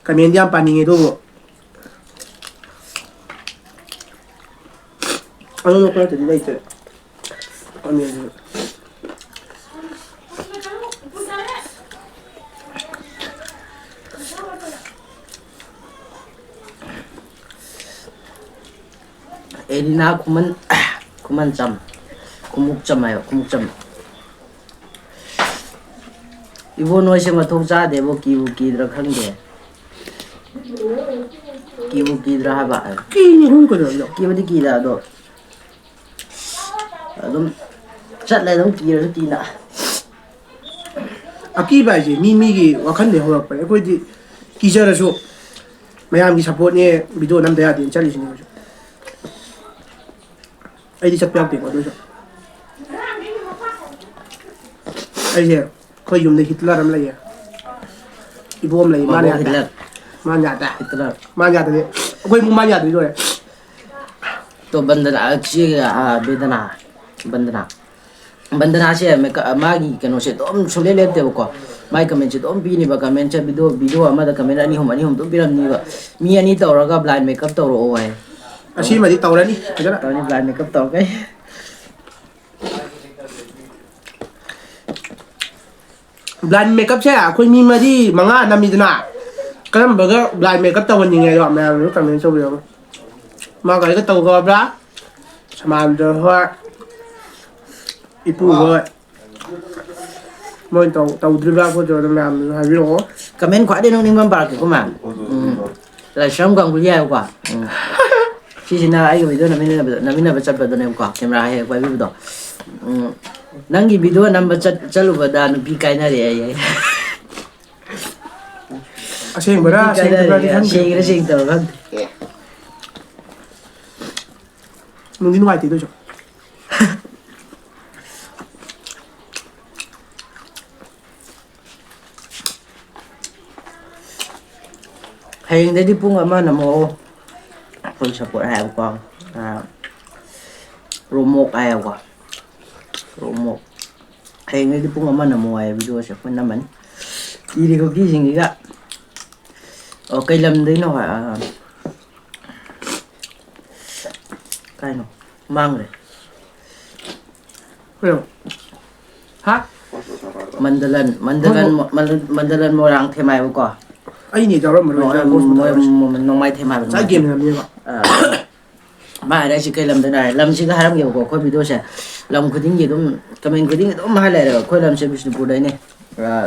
ꯀꯃꯦꯟꯗꯤ ꯌꯥꯝ ꯄꯥꯅꯤꯡꯉꯦ ꯑꯗꯨꯕꯨ ꯑꯗꯨꯅ ꯈꯔꯗꯤ ꯂꯩꯇ꯭ꯔꯦ ꯀꯃꯦꯟꯁꯤ ꯑꯦꯂꯤꯅꯥ ꯈꯨꯃꯟ ꯆꯝ ꯈꯨꯃꯨꯛ ꯆꯝ ꯍꯥꯏꯌꯣ ꯈꯨꯃꯨꯛ ꯆꯝ Ibu noise mathok cha de bo ki dra khangde ki dra ha ba ki ni hun ko do ki ba di ki da do adum chat le dum ki ra ti na aki ba ji mi gi wakhan de horak pa ko di ki jara so mayam gi support ne video nam da ya din chali sini ai di chat pyak de ko do so ai je ko yum de Hitler am la ya ibom la ma ne Hitler ma nya da Hitler ma nya da ko mu ma nya de do to bandana chi bandana se me magi kano se dom sole le te ko mai comment se dom bi ni ba comment se video ama da comment ani hum dum biram ni ba mi ani tawraga blind makeup tawro oi asi ma di tawrani ajara tawni blind makeup taw kai blind makeup se a khoi mi ma di manga nami dana karam baga blind makeup tawon ni nge yo ma ru comment so yo ma ga ka taw ga bra saman de ho ipu ho moi taw dri ba ko do ma ha bi ro comment khwa de nong ning bam bar ko ma la sham gang ku ya kwa si na ai video na mina ba chat ba do ne kwa camera he kwa bi do nangi video number chalu ba da nu bi kai na re ai aseng bara aseng bara di kan sing taw kan nung din wai ti do jo hayang de di pung ama na mo full support ha ko romok ay ko romok hayang de di pung ama na mo ay video sa pun naman iri ko gising ga okay lam din no kai no mang re Pero ha mandalan mo rang themai ko ai ni jaw mo ro no mai themai sa game na mi ba mà đây chỉ cây làm thế này làm chỉ có hai nhiều của khối video sẽ làm cái tiếng gì đó comment cái tiếng đó mà hai lại rồi khối làm sẽ Bishnupur đấy này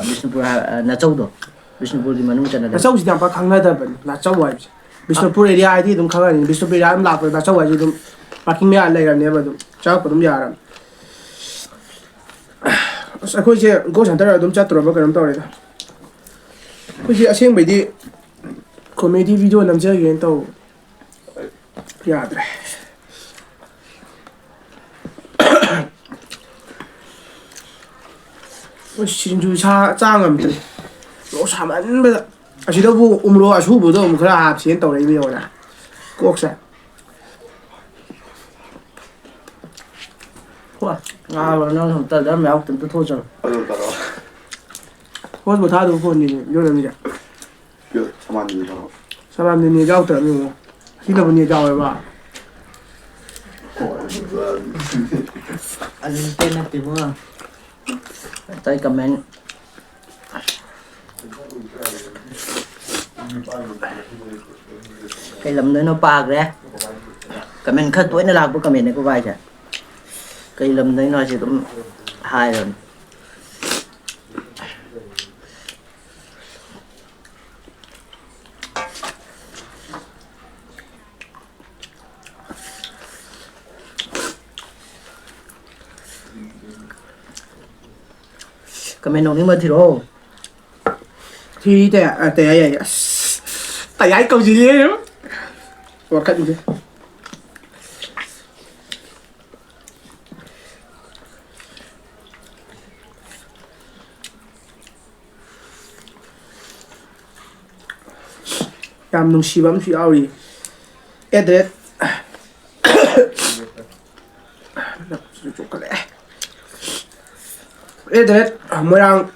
Bishnupur là châu đó Bishnupur thì mà nó chân là na sau si dang pa khang na da ban na chaw wai Bishnupur area ai thi dum khang ni Bishnupur area am la pa na chaw wai dum parking me al lai ga ne ba dum chaw pa dum ya ram sa ko je go center dum chat ro ba ka ram taw re da ko je aseng bai di comedy video nam ja gen taw ya dre 신주 짱은 로 사만 배 아시다부 umro 아슈부도 그라 합신 떠래 미요나 꼭사 와 nó không ta đã mèo từng thôi rồi 뭐 다도 본니 요런이야 그 사만이잖아. 사람들이 얘기하더라고 히더분 얘기하고 봐 anh tên là tìm không tay comment cái lầm đấy nó bạc đấy comment khất tuổi nó làm cái comment này có vai chả cái lầm đấy nó chỉ cũng hai rồi comment nó mà thì đâu thì tại ai tại ai câu gì đấy và cắt đi yam nung si bam si auri address address morang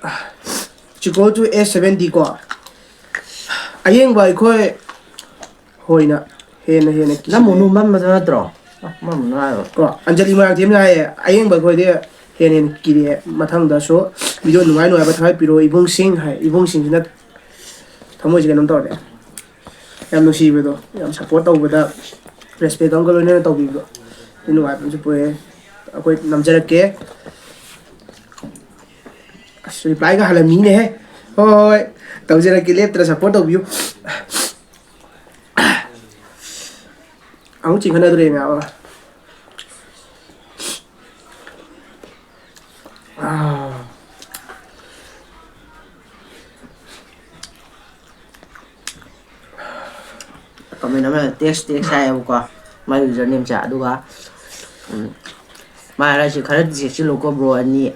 chỉ go to A70 ko ayeng bai khoi hoina hena nó muốn nuôi mắm mà nó trò mắm nó rồi ko anjali morang them lai ayeng bai khoi de henen kiri mathang da so video nungai ba thai piro ibung sing na thamoi ji ganam tawde yam no si bedo yam support taw beda respect ang galo ne taw bi do inu ai pun se poe akoi namjara ke reply ka halami ne he hoi tawjera ki leptra support of you ang chi khana dure nga ba comment nama text saya buka mai username cha aduga mai ra chi khara chi chi lo ko bro ani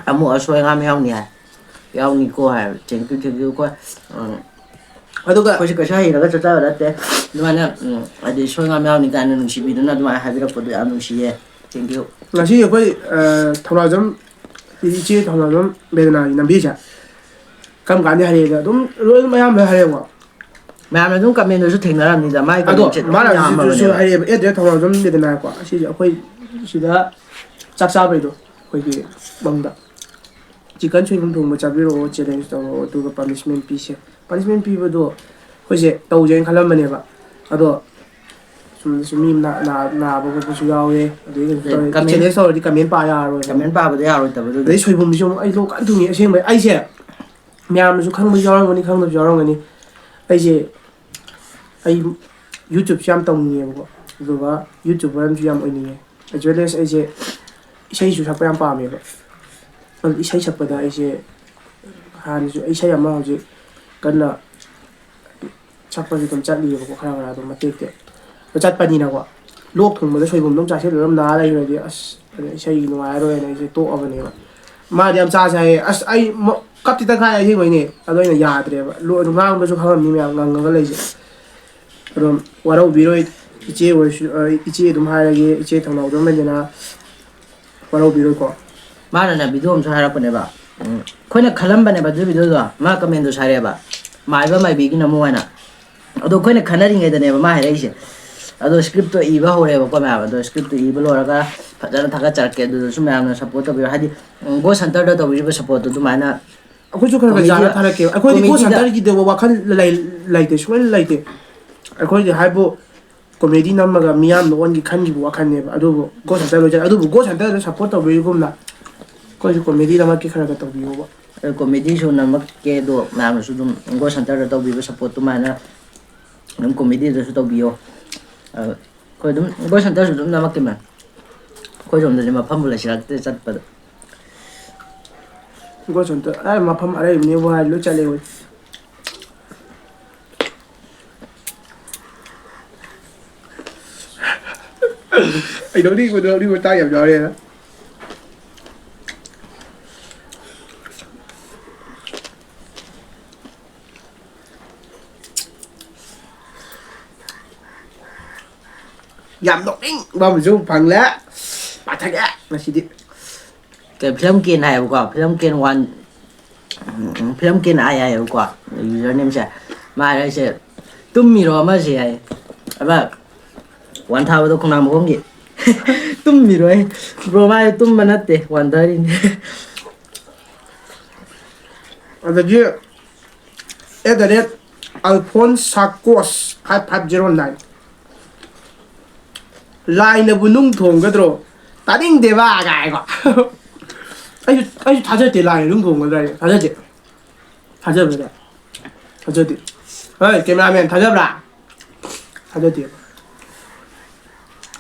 amu asoi ngam yaw ni ko ha thank you ko aduga ko ka sai ra cha cha ra te dumana adi soi ngam yaw ni kan nu si bi na dumana ha bi ra ko du anu si ye thank you ngasi koi thonajam ichi thonajam bedana ni nambi cha kam kan ni hare da dum roi mayam ba hare wa mayam dum comment su theng na ni da mai ado mala su hare e de thonajam bedana ko si koi sida chaksa bai do koi ki bangda chicken chui bum thong ma chabiro challenge to to punishment pi se punishment pi do koi se tau jen khalam mane ba ado sumi na ba ko su yawe de challenge to di comment pa ya ro comment pa ba ya ro ta ba de soi bum bisum ai lo kan tu ni aseng bai ai se myam su khang ba yarang ngani khang da yarang ngani ai se ai YouTube cham tong ni ba ko do ba YouTube ram ju yam oi ni as well as ai se isai su sakpa yam pa me ba isai sakpa da ai se han su isai yam ma ji kan na sakpa ji tum chat li ba ko khara khara do ma tek te ba chat pa ni na ko lok thung ba soi bum dom cha se ram na lai ra di as isai no ai ro ai se to aba ne ba ma yam cha sai as ai kap ti ta khai ai ngoi ne ado ina ya tre ba lo ngang ba su kham ni me ngang ngang lai se rom warau biroi iche wo iche dum ha ra ge iche thang lo dum me na warau biroi ko mana na video am sahara pane ba khoina khalam bane ba du video do ma comment do sare ba mai ba mai bi gi na mo wana ado khoina khanari ngai da ne ba ma hai ise ado script to i ba hore ba ko ma ba do script to i ba lo ra ga phajana thaga char ke do su ma na support to bi hadi go center da to bi ba support to mana akoi chu khara jara thara ke akoi di go center gi de wa khan lai te shwel lai te akoi di haibo comedy namaga miyam no on gi khan gi wa khan ne ba ado go center lo ja ado go center da support to bi gum na ko comedy nama ki khara ka to bi ba comedy show namak ke do ma su dum go center da to bi ba support to mana num comedy da su to bi yo ko dum go center su dum namak ke ma ko jom da ma pham la sira te chat pa go center ai ma pham are ni wa lo chale wo ai đâu đi mà tay giảm gió đi đó giảm độ đinh bao mình dùng phẳng lẽ bà thay á mà chỉ đi cái film kia này qua film kia one film kia ai ai qua username sa mà đây sẽ tum mi ro ma gì ai ba one thao đó không làm một gì tum mi rồi bro mai tum mà nát thế one thao đi adagi @ Alphonse Sarkos 5509 line na bunung thong ga dro taring de ba ga ko ai thaja de line lung thong ga dai thaja ba thaja de oi cameraman thaja bra thaja de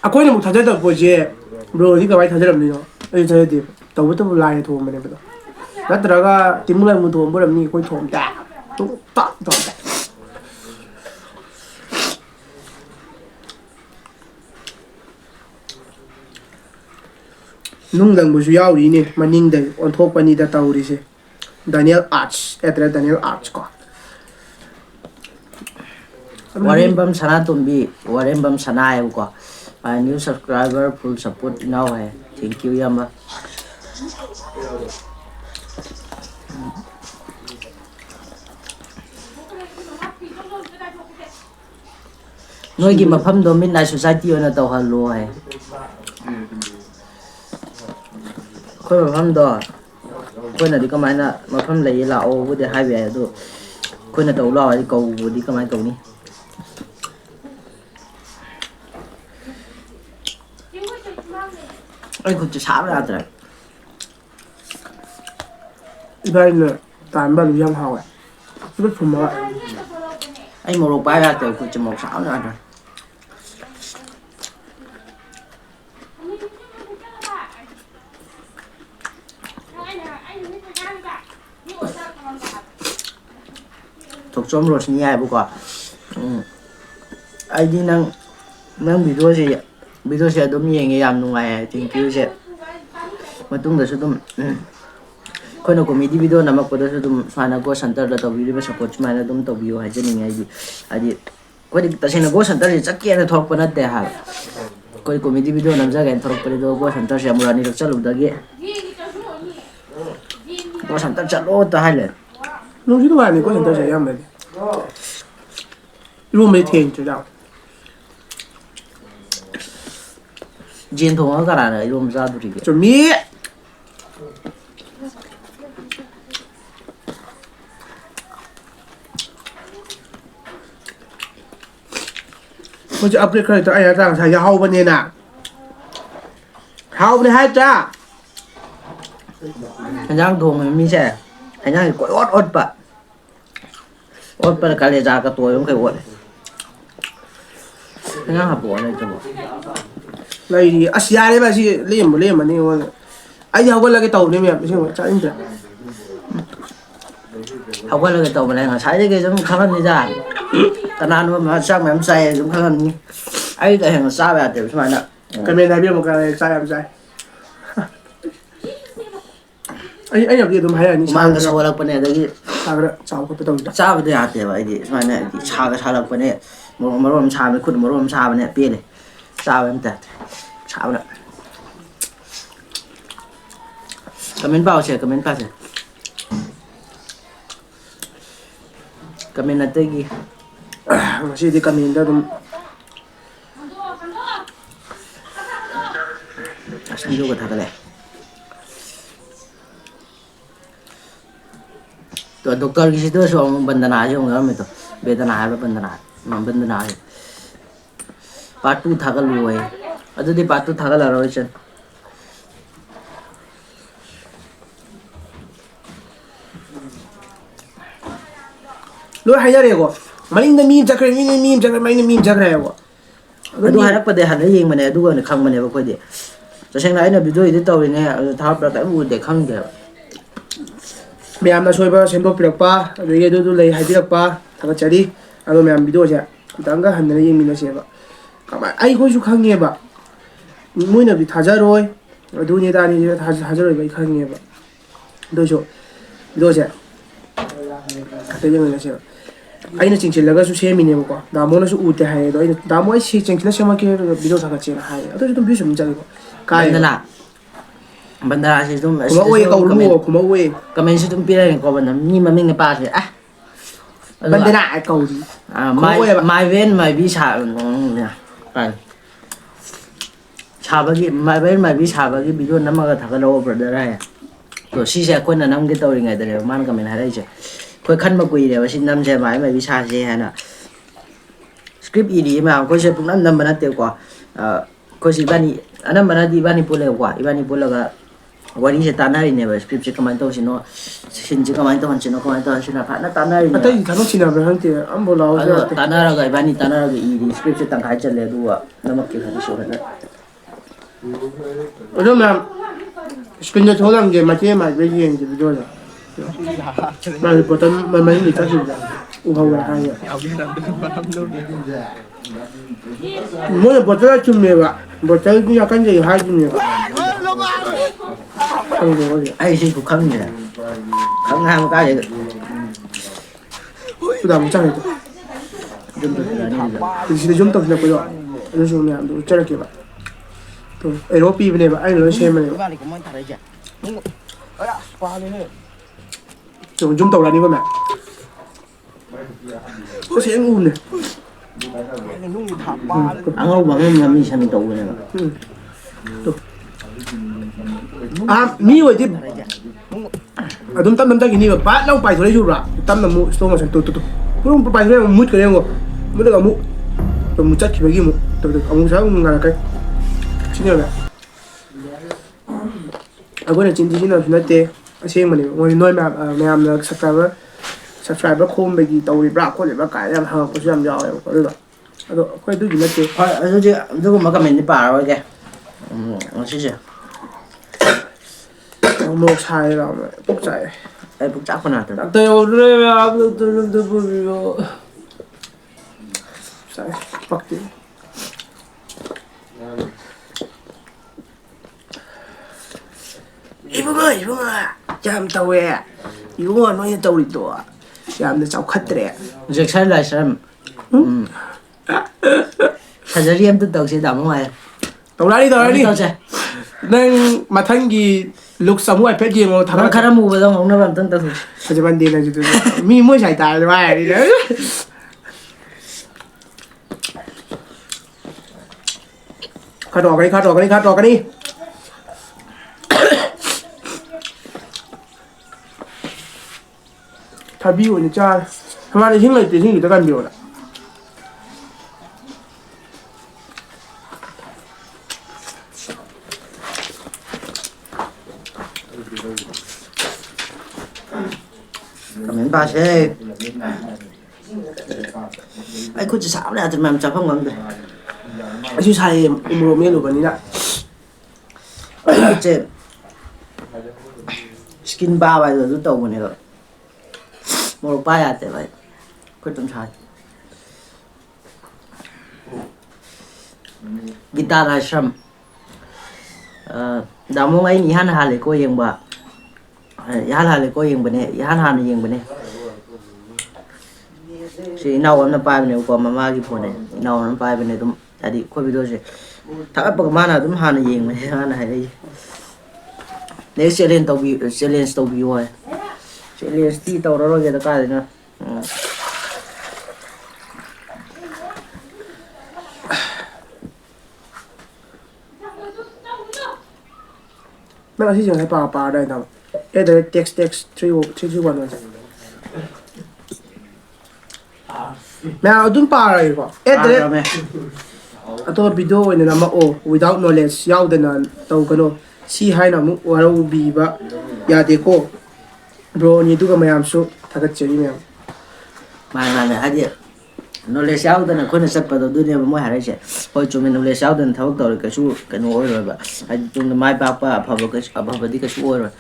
akoi na mu thaja da bo je bro ni ka bai thaja ram ni no ai thaja de taw to line thong ma ne ba natraga timula mu thong bo ram ni koi thong ta to ta to ta nung dang bu su yaw ri ni maning dai on thok pani da taw ri se Daniel Arch Daniel Arch ko Warren bam sana tumbi Warren bam sana ai ko new subscriber full support now hai thank you yamba noi gi mafam do midnight society ona taw hallo hai ko mafam do ko na di ka mai na mafam lai la o bu de hai be do ko na taw lo ai ko bu di ka mai taw ni ai ko cha ra tra 이번에는 다른 발로 좀 하고 이거 좀 먹어 Anh một lục bài ra từ của chừng 16 nữa rồi. Thuộc xóm rồi xin nhai bố quả. Anh đi năng video sẽ đúng như người làm ngoài thank you sẽ mà tung được sẽ đúngคนเราก็มีวิดีโอนำมาก็ได้สุดฟานาโกสันเตอร์แล้วตัววิดีโอสปอร์ตมาแล้วตุ้มตัววิวให้เจนี่ไงดิก็ดิแต่เช่นโกสันเตอร์จะเกี่ยงทอกปนัดเดียร์ก็มีวิดีโอนำจากการทอกปนัดโกสันเตอร์เสียมูลนิธิจะลุกได้โกสันเตอร์จะโอ้ตายเลย น้องคิดว่านี่ก็เห็นตัวใหญ่ยังไงรู้ไม่เทียนจุดเอา จีนทงก็การอะไรรวมซาดุริก จุดมีมันจะอัปเดตอะไรตัวไอ้ต่างชาติเฮาวันนี้น่ะเฮาวันนี้ให้จ้า anh giang thùng mình mi xe anh giang thì quậy ớt bạ cái lệ ra cái tuổi cũng phải quậy anh giang học bộ này cho bộ เลยดีอาเซียนี่แบบสิเล่มเล่มมันนี่วันไอ้เฮาก็เลยก็โตนี่แบบไม่ใช่ว่าจ้าอินเดีย học qua là cái tàu mà này là sai cái giống khăn như ra cái nào mà sang mà em say giống khăn ấy cái hàng xa về tiểu mà nè กันเป็นนายเบี้ยมันกันเลยใจใจไอ้อย่างเดียวตัวมันให้อันนี้ mang cái sầu lạc bên này đấy ชาก็ชาวก็ไปตรง xa về đây hạt tiểu vậy thì mà này thì xa lạc bên này mà rôm xa với khuôn mà rôm xa bên này bia này xa em tẹt xa bên này comment bao sẽ comment bao sẽ comment là tên gì มาสิที่กันนี่ได้ตรง xin vô cái thằng nàyตัวดรกิสิตัวชงบันดานาชงแล้วมั้ยตัวเบดนาแล้วบันดานามันบันดานาปาตูทักลุยอะตัวที่ปาตูทักละรอฉัน รู้ให้ยังไงก็มันนี่มีจักรมีจักรมันนี่มีจักรเหรอ ดูให้นักประเดี๋ยวหันได้ยิงมันเนี่ยดูกันครั้งมันเนี่ยพอดีจะเช่นไรเนี่ยวิดีโอที่ตัวเนี่ยท้าประแต่บูเด็กครั้งเดียว แม่ยามน่าช่วยป่ะเช่นตัวเปลือกป่ะหรือยังดูเลยให้เปลือกป่ะถ้าก็จะดีอันนั้นแม่ยามวิดีโอใช่ดังก็หันได้ยิงมีน่าเชื่อป่ะก็มาไอ้คนชุกครั้งเงี้ยป่ะมุ่งเนี่ยไปท่าจารอยดูเนี่ยตานี่ท่าจารอยไปครั้งเงี้ยป่ะดูshowวิดีโอใช่แต่ยังไงน่าเชื่อไอ้เนี่ยจริงๆแล้วก็สุดเชื่อมีเนี่ยป่ะดามอน่าสู้อุดแต่ให้ตัวไอ้ดามอไอ้จริงๆแล้วเชื่อมาแค่วิดีโอท่าก็เชื่อให้ตัวจุดบิวส์มันจะดีกว่าบันดาสิตุ้ม kuma uwe ka ulmu kuma uwe ก็ไม่ใช่ตุ้มปีอะไรก็บันดามีมันไม่เงี้ยป้าสิอ่ะ bandana ai kau di ไม่เว้นไม่วิชาเนี่ยไปชาบกี้ไม่เว้นไม่วิชาบกี้วิดีโอนั้นมันก็ถักเราเปิดได้ตัวชี้แจงคนนั้นก็ตัวยังไงแต่เดี๋ยวมันก็ไม่ได้ใช่คนขั้นมาคุยเดี๋ยวว่าชิ้นน้ำใช่ไหมไม่วิชาใช่ฮะสคริปต์อีดีมาคนใช้พวกนั้นมันน่าเตี้ยกว่าคนสิบ้านนี้อันนั้นมันน่าดีบ้านนี้พูดเลยกว่าอีบ้านนี้พูดแล้วก็วันนี้จะตามหน้าเนี่ยแบบสคริปต์จะคอมเมนต์ตัวสิโน่สินจะคอมเมนต์ตัวสิโน่คอมเมนต์ตัวสิโน่ผ่านหน้าตามหน้าเนี่ย ata i thano china ba hante am bola o ja ตามหน้าเราก็อีบ้านนี้ตามหน้าเราก็อีดีสคริปต์จะตั้งขายจัดเลยดูอ่ะแล้วมาเก็บให้ดูนะ ojo ma screen de tholang ge ma che ma be yin ji video ja ma botan ma ni ta ji u ha wa ha ya mo ne botan chum me ba botan ku ya kan je ha ji me ba ai xin cũng khăn vậy khăn hai một cái vậy ku da mo chang to chúng tôi là như vậy ji de jum to na ko yo no so me am do chara ke ba to e ro pi ne ba ai no she me cái này cũng mới thay chứ to jum to la ni ba ma ko se ngu ne ăn lâu bằng em làm gì sao mình tụ này mà mi wa di adum tam ta gini ba pa lau pai thore ju ra tam na mu sto ma san to puru pai thore mu ke ngo mu da mu to mu chat ki bagi mu to amu sa mu ngara kai chini ba agora chin di na sunate ꯑꯁꯦꯡꯕꯅꯦꯕ ꯃꯣꯏ ꯅꯣꯏ ꯃꯌꯥꯝꯅ ꯁꯕꯁꯀ꯭ꯔꯥꯏꯕꯔ ꯈꯣꯝꯕꯒꯤ ꯇꯧꯔꯤꯕ꯭ꯔꯥ ꯈꯣꯠꯂꯤꯕ꯭ꯔꯥ ꯀꯥꯏꯅ ꯌꯥꯝ ꯍꯪꯉꯛꯄꯁꯨ ꯌꯥꯝ ꯌꯥꯎꯋꯦꯕꯀꯣ ꯑꯗꯨꯗꯣ ꯑꯗꯣ ꯑꯩꯈꯣꯏ ꯑꯗꯨꯒꯤ ꯅꯠꯇꯦ ꯍꯣꯏ ꯑꯗꯨꯗꯤ ꯑꯗꯨꯒꯨꯝꯕ ꯀꯃꯦꯟꯗꯤ ꯄꯥꯔꯔꯣꯏꯒꯦ ꯉꯁꯤꯁꯦ ꯃꯣꯔꯣꯛ ꯁꯥꯏꯌꯦꯕ ꯄꯨꯛ ꯆꯥꯛꯑꯦ ꯑꯩ ꯄꯨꯛ ꯆꯥꯛꯄꯅ ꯉꯥꯛꯇꯅꯤ ꯗꯥꯛꯇꯔ ꯌꯧꯗ꯭ꯔꯦ ꯗꯥꯛꯇꯔ ꯑꯝꯇ ꯄꯨꯕꯤꯌꯣ ꯆꯥꯛꯑꯦ ꯄꯛꯇꯦ ꯏꯕꯨꯡꯉꯣ ꯌꯥꯝ ꯇꯧꯋꯦ ꯏꯕꯨꯡꯉꯣ ꯅꯣꯏꯅ ꯇꯧꯔꯤꯗꯣ ꯌꯥꯝꯅ ꯆꯥꯎꯈꯠꯇ꯭ꯔꯦ ꯖꯦꯛꯁꯟ ꯂꯥꯏꯁ꯭ꯔꯝ ꯁꯔꯖꯔꯤ ꯑꯝꯇ ꯇꯧꯁꯤ ꯇꯥꯃꯣ ꯍꯥꯏ ꯇꯧꯔꯛꯑꯅꯤ ꯇꯧꯁꯦ ꯅꯪ ꯃꯊꯪꯒꯤ ꯂꯨꯛꯁ ꯑꯃꯨꯛ ꯍꯥꯏꯐꯦꯠ ꯌꯦꯡꯉꯣ ꯅꯪ ꯊꯥꯒꯠꯂꯛꯀꯦ ꯈꯔ ꯃꯨꯕꯗꯣ ꯉꯧꯅꯕ ꯑꯝꯇꯪ ꯇꯧꯊꯣꯛꯁꯤ ꯐꯖꯃꯟꯗꯦ ꯅꯪꯁꯨ ꯃꯤ ꯃꯣꯏ ꯁꯥꯏ ꯇꯥꯔꯗꯤ ꯋꯥꯏꯔꯅꯤ ꯈꯔ ꯇꯧꯔꯛꯀꯅꯤ ꯊꯕꯤ ꯑꯣꯏꯅ ꯆꯥꯔꯦ ꯁꯃꯥꯟ ꯏꯁꯤꯡ ꯂꯩꯇꯦ ꯏꯁꯤꯡ ꯈꯤꯇ ꯀꯟꯕꯤꯌꯣꯅ ꯀꯃꯦꯟ ꯄꯥꯁꯦ ꯑꯩ ꯈꯨꯠꯁꯦ ꯁꯥꯕꯅ ꯌꯥꯗ꯭ꯔꯦ ꯃꯌꯥꯝ ꯆꯥꯐꯝ ꯈꯪꯗ꯭ꯔꯦ ꯑꯩꯁꯨ ꯁꯥꯏꯌꯦ ꯎꯃꯣꯔꯣꯛ ꯃꯦꯠꯂꯨꯕꯅꯤꯅ ꯑꯩ ꯈꯨꯠꯁꯦ ꯁ꯭ꯀꯤꯟ ꯄꯥꯕ ꯍꯥꯏꯗꯣ ꯑꯗꯨ ꯇꯧꯕꯅꯦꯕ ꯃꯣꯔꯣꯛ ꯄꯥ ꯌꯥꯗꯦꯕ ꯑꯩ ꯈꯨꯠ ꯑꯗꯨꯝ ꯁꯥꯏ ꯒꯤꯇꯥ ꯂꯥꯏꯁ꯭ꯔꯝ ꯗꯥꯃꯣ ꯑꯩꯅ ꯏꯍꯥꯟ ꯍꯥꯜꯂꯦꯀꯣ ꯌꯦꯡꯕ ꯏꯍꯥꯟ ꯍꯥꯟꯅ ꯌꯦꯡꯕꯅꯦ ꯁꯤ ꯏꯅꯥꯎ ꯑꯃꯅ ꯄꯥꯏꯕꯅꯦꯕꯀꯣ ꯃꯃꯥꯒꯤ ꯐꯣꯟꯅꯦ ꯏꯅꯥꯎ ꯑꯃꯅ ꯄꯥꯏꯕꯅꯦ ꯑꯗꯨꯝ ꯍꯥꯏꯗꯤ ꯑꯩꯈꯣꯏ ꯚꯤꯗꯤꯑꯣꯁꯦ ꯊꯥꯒꯠꯄꯒ ꯃꯥꯅ ꯑꯗꯨꯝ ꯍꯥꯟꯅ ꯌꯦꯡꯕꯅꯦ ꯃꯥꯅ ꯍꯥꯏꯔꯛꯏꯁꯦ ꯅꯦꯛꯁ ꯆꯦꯂꯦꯟꯖ ꯇꯧꯕꯤꯌꯨ ꯍꯥꯏ ꯆꯦꯂꯦꯟꯖꯇꯤ ꯇꯧꯔꯔꯣꯏꯒꯦꯗ ꯀꯥꯏꯗꯅ ꯅꯪ ꯑꯁꯤꯁꯦ ꯉꯁꯥꯏ ꯄꯥꯔꯗꯥꯏ ꯅꯪ ꯇꯦꯛꯁ 3331 ꯃꯌꯥꯝ ꯑꯗꯨꯝ ꯄꯥꯔꯒꯦꯀꯣ ꯄꯥꯈ꯭ꯔꯃꯦ ꯑꯇꯣꯞꯄ ꯚꯤꯗꯤꯑꯣ ꯑꯣꯏꯅ ꯅꯝꯃꯛꯑꯣ ꯋꯤꯗꯥꯎꯠ ꯅꯣꯂꯦꯖ ꯌꯥꯎꯗꯅ ꯇꯧꯒꯅꯣ ꯁꯤ ꯍꯥꯏꯅ ꯑꯃꯨꯛ ꯋꯥꯔꯧꯕꯤꯕ ꯌꯥꯗꯦꯀꯣ ꯕ꯭ꯔꯣꯅꯤ ꯑꯗꯨꯒ ꯃꯌꯥꯝꯁꯨ ꯊꯥꯒꯠꯆꯔꯤ ꯃꯌꯥꯝ ꯃꯥꯅꯦ ꯍꯥꯏꯗꯤ ꯅꯣꯂꯦꯖ ꯌꯥꯎꯗꯅ ꯑꯩꯈꯣꯏꯅ ꯆꯠꯄꯗꯣ ꯑꯗꯨꯅꯦꯕ ꯃꯣꯏ ꯍꯥꯏꯔꯛꯏꯁꯦ ꯍꯣꯏ ꯆꯨꯝꯃꯦ ꯅꯣꯂꯦꯖ ꯌꯥꯎꯗꯅ ꯊꯕꯛ ꯇꯧꯔꯦ ꯀꯩꯁꯨ ꯀꯩꯅꯣ ꯑꯣꯏꯔꯣꯏꯕ ꯍꯥꯏꯗꯤ ꯇꯨꯡꯗ ꯃꯥꯏ ꯄꯥꯛꯄ ꯑꯐꯕꯗꯤ ꯀꯩꯁꯨ ꯑꯣꯏꯔꯣꯏ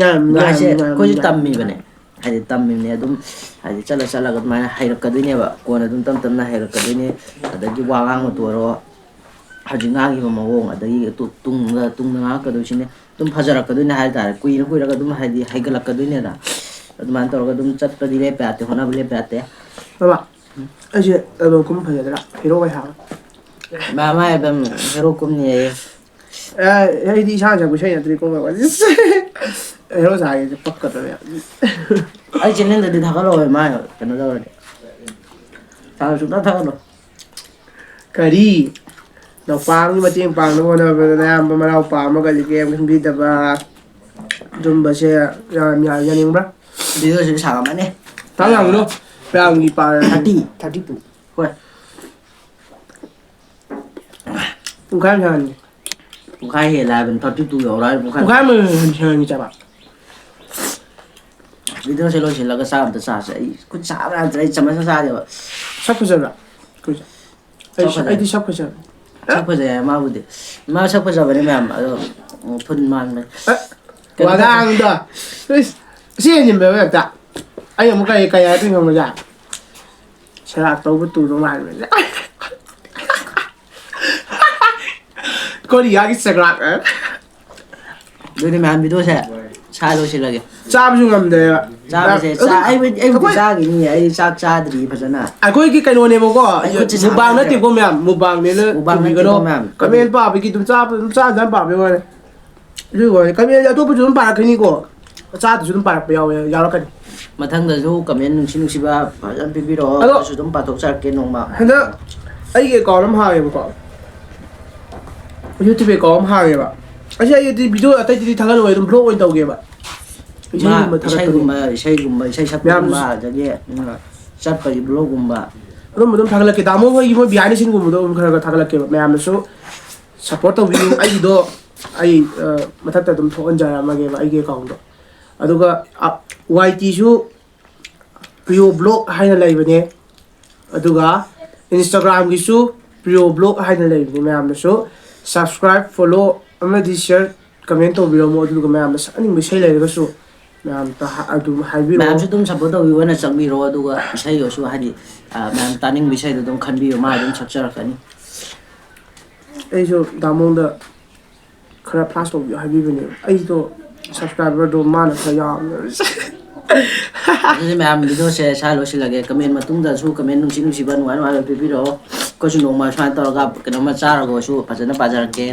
ꯑꯗꯣ ꯍꯥꯏꯁꯦ ꯑꯩꯈꯣꯏꯁꯨ ꯇꯝꯃꯤꯕꯅꯦ ꯍꯥꯏꯗꯤ ꯇꯝꯃꯤꯕꯅꯦ ꯑꯗꯨꯝ ꯍꯥꯏꯗꯤ ꯆꯠꯂꯒ ꯑꯗꯨꯃꯥꯏꯅ ꯍꯩꯔꯛꯀꯗꯣꯏꯅꯦꯕ ꯀꯣꯟꯅ ꯑꯗꯨꯝ ꯇꯞ ꯇꯞꯅ ꯍꯩꯔꯛꯀꯗꯣꯏꯅꯦ ꯑꯗꯒꯤ ꯋꯥ ꯉꯥꯡꯕꯇ ꯑꯣꯏꯔꯣ ꯍꯧꯖꯤꯛ ꯉꯥꯡꯉꯤꯕ ꯃꯑꯣꯡ ꯑꯗꯒꯤ ꯇꯨꯡꯗ ꯉꯥꯡꯉꯛꯀꯗꯣꯏꯁꯤꯅꯦ ꯑꯗꯨꯝ ꯐꯖꯔꯛꯀꯗꯣꯏꯅꯦ ꯍꯥꯏꯇꯥꯔꯦ ꯀꯨꯏꯔꯒ ꯑꯗꯨꯝ ꯍꯥꯏꯗꯤ ꯍꯩꯒꯠꯂꯛꯀꯗꯣꯏꯅꯦꯅ ꯑꯗꯨꯃꯥꯏꯅ ꯇꯧꯔꯒ ꯑꯗꯨꯝ ꯆꯠꯄꯗꯤ ꯂꯦꯞꯄ ꯌꯥꯗꯦ ꯍꯣꯠꯅꯕ ꯂꯦꯞꯄ ꯌꯥꯗꯦ ꯕꯕꯥ ꯑꯩꯁꯦ ꯑꯦꯜꯕꯝ ꯐꯖꯗ꯭ꯔꯥ ꯍꯤꯔꯣ ꯑꯣꯏ ꯍꯥꯏꯕ ꯃꯥ ꯑꯗꯨꯝ ꯍꯦꯔꯣ ꯀꯨꯝꯅꯤꯌꯦ ꯑꯩꯗꯤ ꯏꯁꯥꯅ ꯁꯛꯄ ꯏꯁꯩ ꯅꯠꯇ꯭ꯔꯗꯤ ꯀꯨꯝꯃꯣꯏ ꯍꯦꯔꯣ ꯁꯥꯒꯦꯁꯦ ꯄꯛꯀꯗ꯭ꯔꯥ ꯑꯩ ꯆꯦꯅꯦꯜꯗꯗꯤ ꯊꯥꯒꯠꯂꯛꯑꯣꯏ ꯃꯥ ꯀꯩꯅꯣ ꯇꯧꯔꯗꯤ ꯁꯨꯡꯊꯥ ꯊꯥꯒꯠꯂꯣꯏ ꯀꯔꯤ ꯅꯎꯄꯥꯒꯤ ꯃꯇꯦꯡ ꯄꯥꯡꯅꯕ ꯍꯣꯠꯅꯕꯗ ꯑꯌꯥꯝꯕ ꯃꯅꯥꯎꯄꯥ ꯑꯃꯒꯗꯤ ꯀꯔꯤꯝ ꯈꯟꯕꯤꯗꯕ ꯑꯗꯨꯝꯕꯁꯦ ꯌꯥꯝ ꯌꯥꯅꯤꯡꯕ꯭ꯔꯥ ꯚꯤꯗꯤꯑꯣꯁꯤꯗꯤ ꯁꯥꯡꯉꯝꯃꯅꯤ ꯌꯥꯝꯒꯅꯨ ꯃꯌꯥꯝꯒꯤ ꯄꯥꯔ 32 ꯍꯣꯏ ꯄꯨꯡꯈꯥꯏ ꯑꯃ ꯁꯥꯍꯟꯒꯦ ꯄꯨꯡꯈꯥꯏ ꯍꯦꯜꯂꯦ ꯍꯥꯏꯕꯅꯤ 32 ꯌꯧꯔ ꯍꯥꯏ ꯄꯨꯡꯈꯥꯏ ꯑꯃ ꯁꯥꯍꯟꯒꯦ ꯆꯠꯕ ꯚꯤꯗꯤꯑꯣꯁꯦ ꯂꯣꯏꯁꯤꯜꯂꯒ ꯆꯥꯛ ꯑꯝꯇ ꯆꯥꯁꯦ ꯑꯩ ꯈꯨꯠ ꯁꯥꯕ ꯌꯥꯗ꯭ꯔꯦ ꯑꯩ ꯆꯃꯁꯅ ꯆꯥꯗꯦꯕ ꯁꯛ ꯐꯖꯕ꯭ꯔꯥ ꯑꯩꯗꯤ ꯁꯛ ꯐꯖꯕ ꯁꯛ ꯐꯖꯩ ꯍꯥꯏ ꯃꯥꯕꯨꯗꯤ ꯃꯥ ꯁꯛ ꯐꯖꯕꯅꯤ ꯃꯌꯥꯝ ꯑꯗꯣ ꯐꯨꯟ ꯃꯥꯟꯕꯅꯤ ꯋꯥꯉꯥꯡꯗꯣ ꯁꯤ ꯍꯦꯟꯖꯤꯟꯕ꯭ꯔꯕ ꯍꯦꯛꯇ ꯑꯩ ꯑꯃꯨꯛ ꯀꯩ ꯍꯥꯏꯔꯛꯇꯣꯏꯅꯣ ꯈꯪꯕ꯭ꯔꯥ ꯁꯦꯔꯥꯛ ꯇꯧꯕ ꯇꯨꯗꯧ ꯃꯥꯟꯕꯅꯦ ꯀꯣꯔꯤꯌꯥꯒꯤ ꯆꯒ꯭ꯔꯥꯛ ꯑꯗꯨꯗꯤ ꯃꯌꯥꯝ ꯚꯤꯗꯤꯑꯣꯁꯦ ꯁꯥ ꯂꯣꯏꯁꯤꯜꯂꯒꯦ ꯆꯥꯕꯁꯨ ꯉꯝꯗ꯭ꯔꯦꯕ ꯆꯥꯕꯁꯦ ꯑꯩꯕꯨꯗꯤ ꯆꯥꯈꯤꯅꯤ ꯑꯩ ꯆꯥꯛ ꯆꯥꯗ꯭ꯔꯤ ꯐꯖꯅ ꯑꯩꯈꯣꯏꯒꯤ ꯀꯩꯅꯣꯅꯦꯕꯀꯣ ꯑꯩ ꯈꯨꯠꯁꯦ ꯁꯥꯕ ꯃꯨꯛꯕꯥꯡ ꯌꯥꯗ꯭ꯔꯦꯕ ꯅꯠꯇꯦꯀꯣ ꯃꯌꯥꯝ ꯃꯨꯛꯕꯥꯡꯅꯦꯅ ꯃꯨꯛꯕꯥꯡ ꯇꯨꯕꯤꯒꯅꯣ ꯅꯠꯇꯦꯀꯣ ꯃꯌꯥꯝ ꯀꯃꯦꯟ ꯄꯥꯕꯒꯤ ꯑꯗꯨꯝ ꯑꯗꯨꯝ ꯆꯥꯅ ꯄꯥꯕꯩ ꯋꯥꯅꯤ ꯑꯗꯨꯒꯤ ꯋꯥꯅꯤ ꯀꯃꯦꯟ ꯑꯇꯣꯞꯄꯁꯨ ꯑꯗꯨꯝ ꯄꯥꯔꯛꯀꯅꯤꯀꯣ ꯆꯥꯗꯁꯨ ꯑꯗꯨꯝ ꯄꯥꯔꯛꯄ ꯌꯥꯎꯔꯛꯀꯅꯤ ꯃꯊꯪꯗꯁꯨ ꯀꯃꯦꯟ ꯅꯨꯡꯁꯤꯕ ꯐꯖꯅ ꯄꯤꯕꯤꯔꯛꯑꯣ ꯑꯗꯣ ꯑꯩꯈꯣꯏꯁꯨ ꯑꯗꯨꯝ ꯄꯥꯊꯣꯛꯆꯔꯛꯀꯦ ꯅꯣꯡꯃ ꯍꯟꯗꯛ ꯑꯩꯒꯤ ꯑꯦꯀꯥꯎꯟ ꯑꯃ ꯍꯥꯡꯉꯦꯕꯀꯣ ꯌꯨꯇ꯭ꯌꯨꯕ ꯑꯦꯀꯥꯎꯟ ꯑꯃ ꯍꯥꯡꯉꯦꯕ ꯑꯁꯤ ꯑꯩꯗꯤ ꯚꯤꯗꯤꯑꯣ ꯑꯇꯩꯗꯤ ꯊꯥꯒꯠꯂꯣꯏ ꯑꯗꯨꯝ ꯕ꯭ꯂꯣꯛ ꯑꯣꯏꯅ ꯇꯧꯒꯦꯕ ꯃꯥ ꯊꯥꯒꯠꯄꯒꯤ ꯏꯁꯩ ꯁꯛꯄꯒꯨꯝꯕ ꯃꯌꯥꯝ ꯑꯗꯒꯤ ꯆꯠꯄꯒꯤ ꯕ꯭ꯂꯣꯒꯨꯝꯕ ꯑꯗꯨꯝ ꯊꯥꯒꯠꯂꯛꯀꯦ ꯇꯥꯃꯣ ꯍꯣꯏꯒꯤ ꯃꯣꯏ ꯕꯤꯍꯥꯏꯟ ꯗ ꯁꯤꯟꯒꯨꯝꯕꯗꯣ ꯑꯗꯨꯝ ꯈꯔ ꯊꯥꯒꯠꯂꯛꯀꯦꯕ ꯃꯌꯥꯝꯅꯁꯨ ꯁꯞꯄꯣꯔꯠ ꯇꯧꯕꯤꯌꯨ ꯑꯩꯒꯤꯗꯣ ꯑꯩ ꯃꯊꯛꯇ ꯑꯗꯨꯝ ꯊꯣꯛꯍꯟꯖꯔꯝꯃꯒꯦꯕ ꯑꯩꯒꯤ ꯑꯦꯀꯥꯎꯟꯗꯣ ꯑꯗꯨꯒ YTꯁꯨ ꯄ꯭ꯔꯤꯌꯣ ꯕ꯭ꯂꯣꯛ ꯍꯥꯏꯅ ꯂꯩꯕꯅꯦ ꯑꯗꯨꯒ ꯏꯟꯁꯇꯥꯒ꯭ꯔꯥꯝꯒꯤꯁꯨ ꯄ꯭ꯔꯤꯌꯣ ꯕ꯭ꯂꯣꯛ ꯍꯥꯏꯅ ꯂꯩꯕꯅꯦ ꯃꯌꯥꯝꯅꯁꯨ ꯁꯕꯁꯀ꯭ꯔꯥꯏꯕ ꯐꯣꯂꯣ ꯑꯃꯗꯤ ꯁꯤꯌꯔ ꯀꯃꯦꯟ ꯇꯧꯕꯤꯔꯝꯃꯣ ꯑꯗꯨꯒ ꯃꯌꯥꯝꯅ ꯁꯛꯅꯤꯡꯕ ꯏꯁꯩ ꯂꯩꯔꯒꯁꯨ ꯃꯌꯥꯝꯇ ꯑꯗꯨꯝ ꯍꯥꯏꯕꯤꯔꯛꯑꯣ ꯃꯌꯥꯝꯁꯨ ꯑꯗꯨꯝ ꯁꯞꯄꯣꯔꯠ ꯇꯧꯕꯤꯌꯣꯅ ꯆꯪꯕꯤꯔꯣ ꯑꯗꯨꯒ ꯏꯁꯩ ꯑꯣꯏꯁꯨ ꯍꯥꯏꯗꯤ ꯃꯌꯥꯝ ꯇꯥꯅꯤꯡꯕ ꯏꯁꯩꯗꯣ ꯑꯗꯨꯝ ꯈꯟꯕꯤꯌꯣ ꯃꯥ ꯑꯗꯨꯝ ꯁꯛꯆꯔꯛꯀꯅꯤ ꯑꯩꯁꯨ ꯗꯥꯃꯣꯡꯗ ꯈꯔ ꯐ꯭ꯂꯥꯁ ꯇꯧꯕꯤꯌꯣ ꯍꯥꯏꯕꯤꯕꯅꯦꯕ ꯑꯩꯗꯣ ꯁꯕꯁꯀ꯭ꯔꯥꯏꯕꯔꯗꯣ ꯃꯥꯅ ꯈꯔ ꯌꯥꯝꯅ ꯑꯗꯨꯗꯤ ꯃꯌꯥꯝ ꯚꯤꯗꯤꯑꯣꯁꯦ ꯁꯥ ꯂꯣꯏꯁꯤꯜꯂꯒꯦ ꯀꯃꯦꯟ ꯃꯇꯨꯡꯗꯁꯨ ꯀꯃꯦꯟ ꯅꯨꯡꯁꯤꯕ ꯅꯨꯡꯉꯥꯏ ꯅꯨꯡꯉꯥꯏꯕ ꯄꯤꯕꯤꯔꯛꯑꯣ ꯑꯩꯈꯣꯏꯁꯨ ꯅꯣꯡꯃ ꯁꯨꯃꯥꯏꯅ ꯇꯧꯔꯒ ꯀꯩꯅꯣꯝꯃ ꯆꯥꯔꯒꯁꯨ ꯐꯖꯅ ꯄꯥꯖꯔꯛꯀꯦ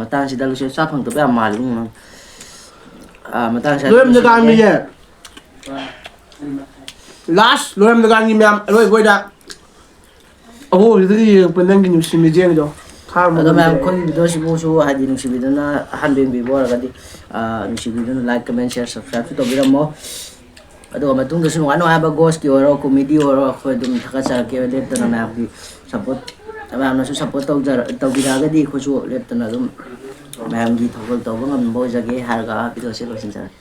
ꯃꯇꯥꯡꯁꯤꯗ ꯂꯣꯏꯁꯤꯜ ꯆꯥꯛ ꯐꯪꯗꯕ ꯌꯥꯝ ꯃꯥꯜꯂꯤ ꯃꯇꯥꯡꯁꯤꯗ ꯂꯣꯏꯁꯤꯜꯂꯒꯦ ꯂꯣꯏꯔꯝꯗꯀꯥꯟꯒꯤꯅꯦ ꯂꯥꯁ ꯂꯣꯏꯔꯝꯗꯀꯥꯟꯒꯤ ꯃꯌꯥꯝ ꯑꯔꯣꯏꯕꯣꯏꯗ ꯑꯍꯣꯡꯕꯗꯨꯗꯤ ꯌꯦꯡꯉꯛꯄ ꯅꯪꯒꯤ ꯅꯨꯡꯁꯤ ꯃꯤꯠꯌꯦꯡꯗꯣ ꯈꯥꯡꯕ ꯑꯗꯣ ꯉꯝꯗ꯭ꯔꯦ ꯃꯌꯥꯝ ꯑꯩ ꯑꯩꯈꯣꯏꯒꯤ ꯚꯤꯗꯤꯑꯣꯁꯤꯕꯨꯁꯨ ꯍꯥꯏꯗꯤ ꯅꯨꯡꯁꯤꯕꯤꯗꯨꯅ ꯑꯍꯥꯟꯕ ꯌꯦꯡꯕꯤꯕ ꯑꯣꯏꯔꯒꯗꯤ ꯅꯨꯡꯁꯤꯕꯤꯗꯨꯅ ꯂꯥꯏꯛ ꯀꯃꯦꯟ ꯁꯤꯌꯔ ꯁꯕꯁꯀ꯭ꯔꯥꯏꯕꯁꯨ ꯇꯧꯕꯤꯔꯝꯃꯣ ꯑꯗꯨꯒ ꯃꯇꯨꯡꯗꯁꯨ ꯅꯨꯡꯉꯥꯏ ꯅꯨꯡꯉꯥꯏꯕ ꯒꯣꯁꯀꯤ ꯑꯣꯏꯔꯣ ꯀꯣꯃꯦꯗꯤ ꯑꯣꯏꯔꯣ ꯑꯩꯈꯣꯏ ꯑꯗꯨꯝ ꯊꯥꯒꯠꯆꯔꯛꯀꯦ ꯂꯦꯞꯇꯅ ꯃꯌꯥꯝꯒꯤ ꯁꯞꯄꯣꯔꯠ ꯃꯌꯥꯝꯅꯁꯨ ꯁꯞꯄꯣꯔꯠ ꯇꯧꯕꯤꯔꯛꯑꯒꯗꯤ ꯑꯩꯈꯣꯏꯁꯨ ꯂꯦꯞꯇꯅ ꯑꯗꯨꯝ ꯃꯌꯥꯝꯒꯤ ꯊꯧꯒꯜ ꯇꯧꯕ ꯉꯝꯕ ꯑꯣꯏꯖꯒꯦ ꯍꯥꯏꯔꯒ ꯚꯤꯗꯤꯑꯣꯁꯦ ꯂꯣꯏꯁꯤꯟꯖꯔꯒꯦ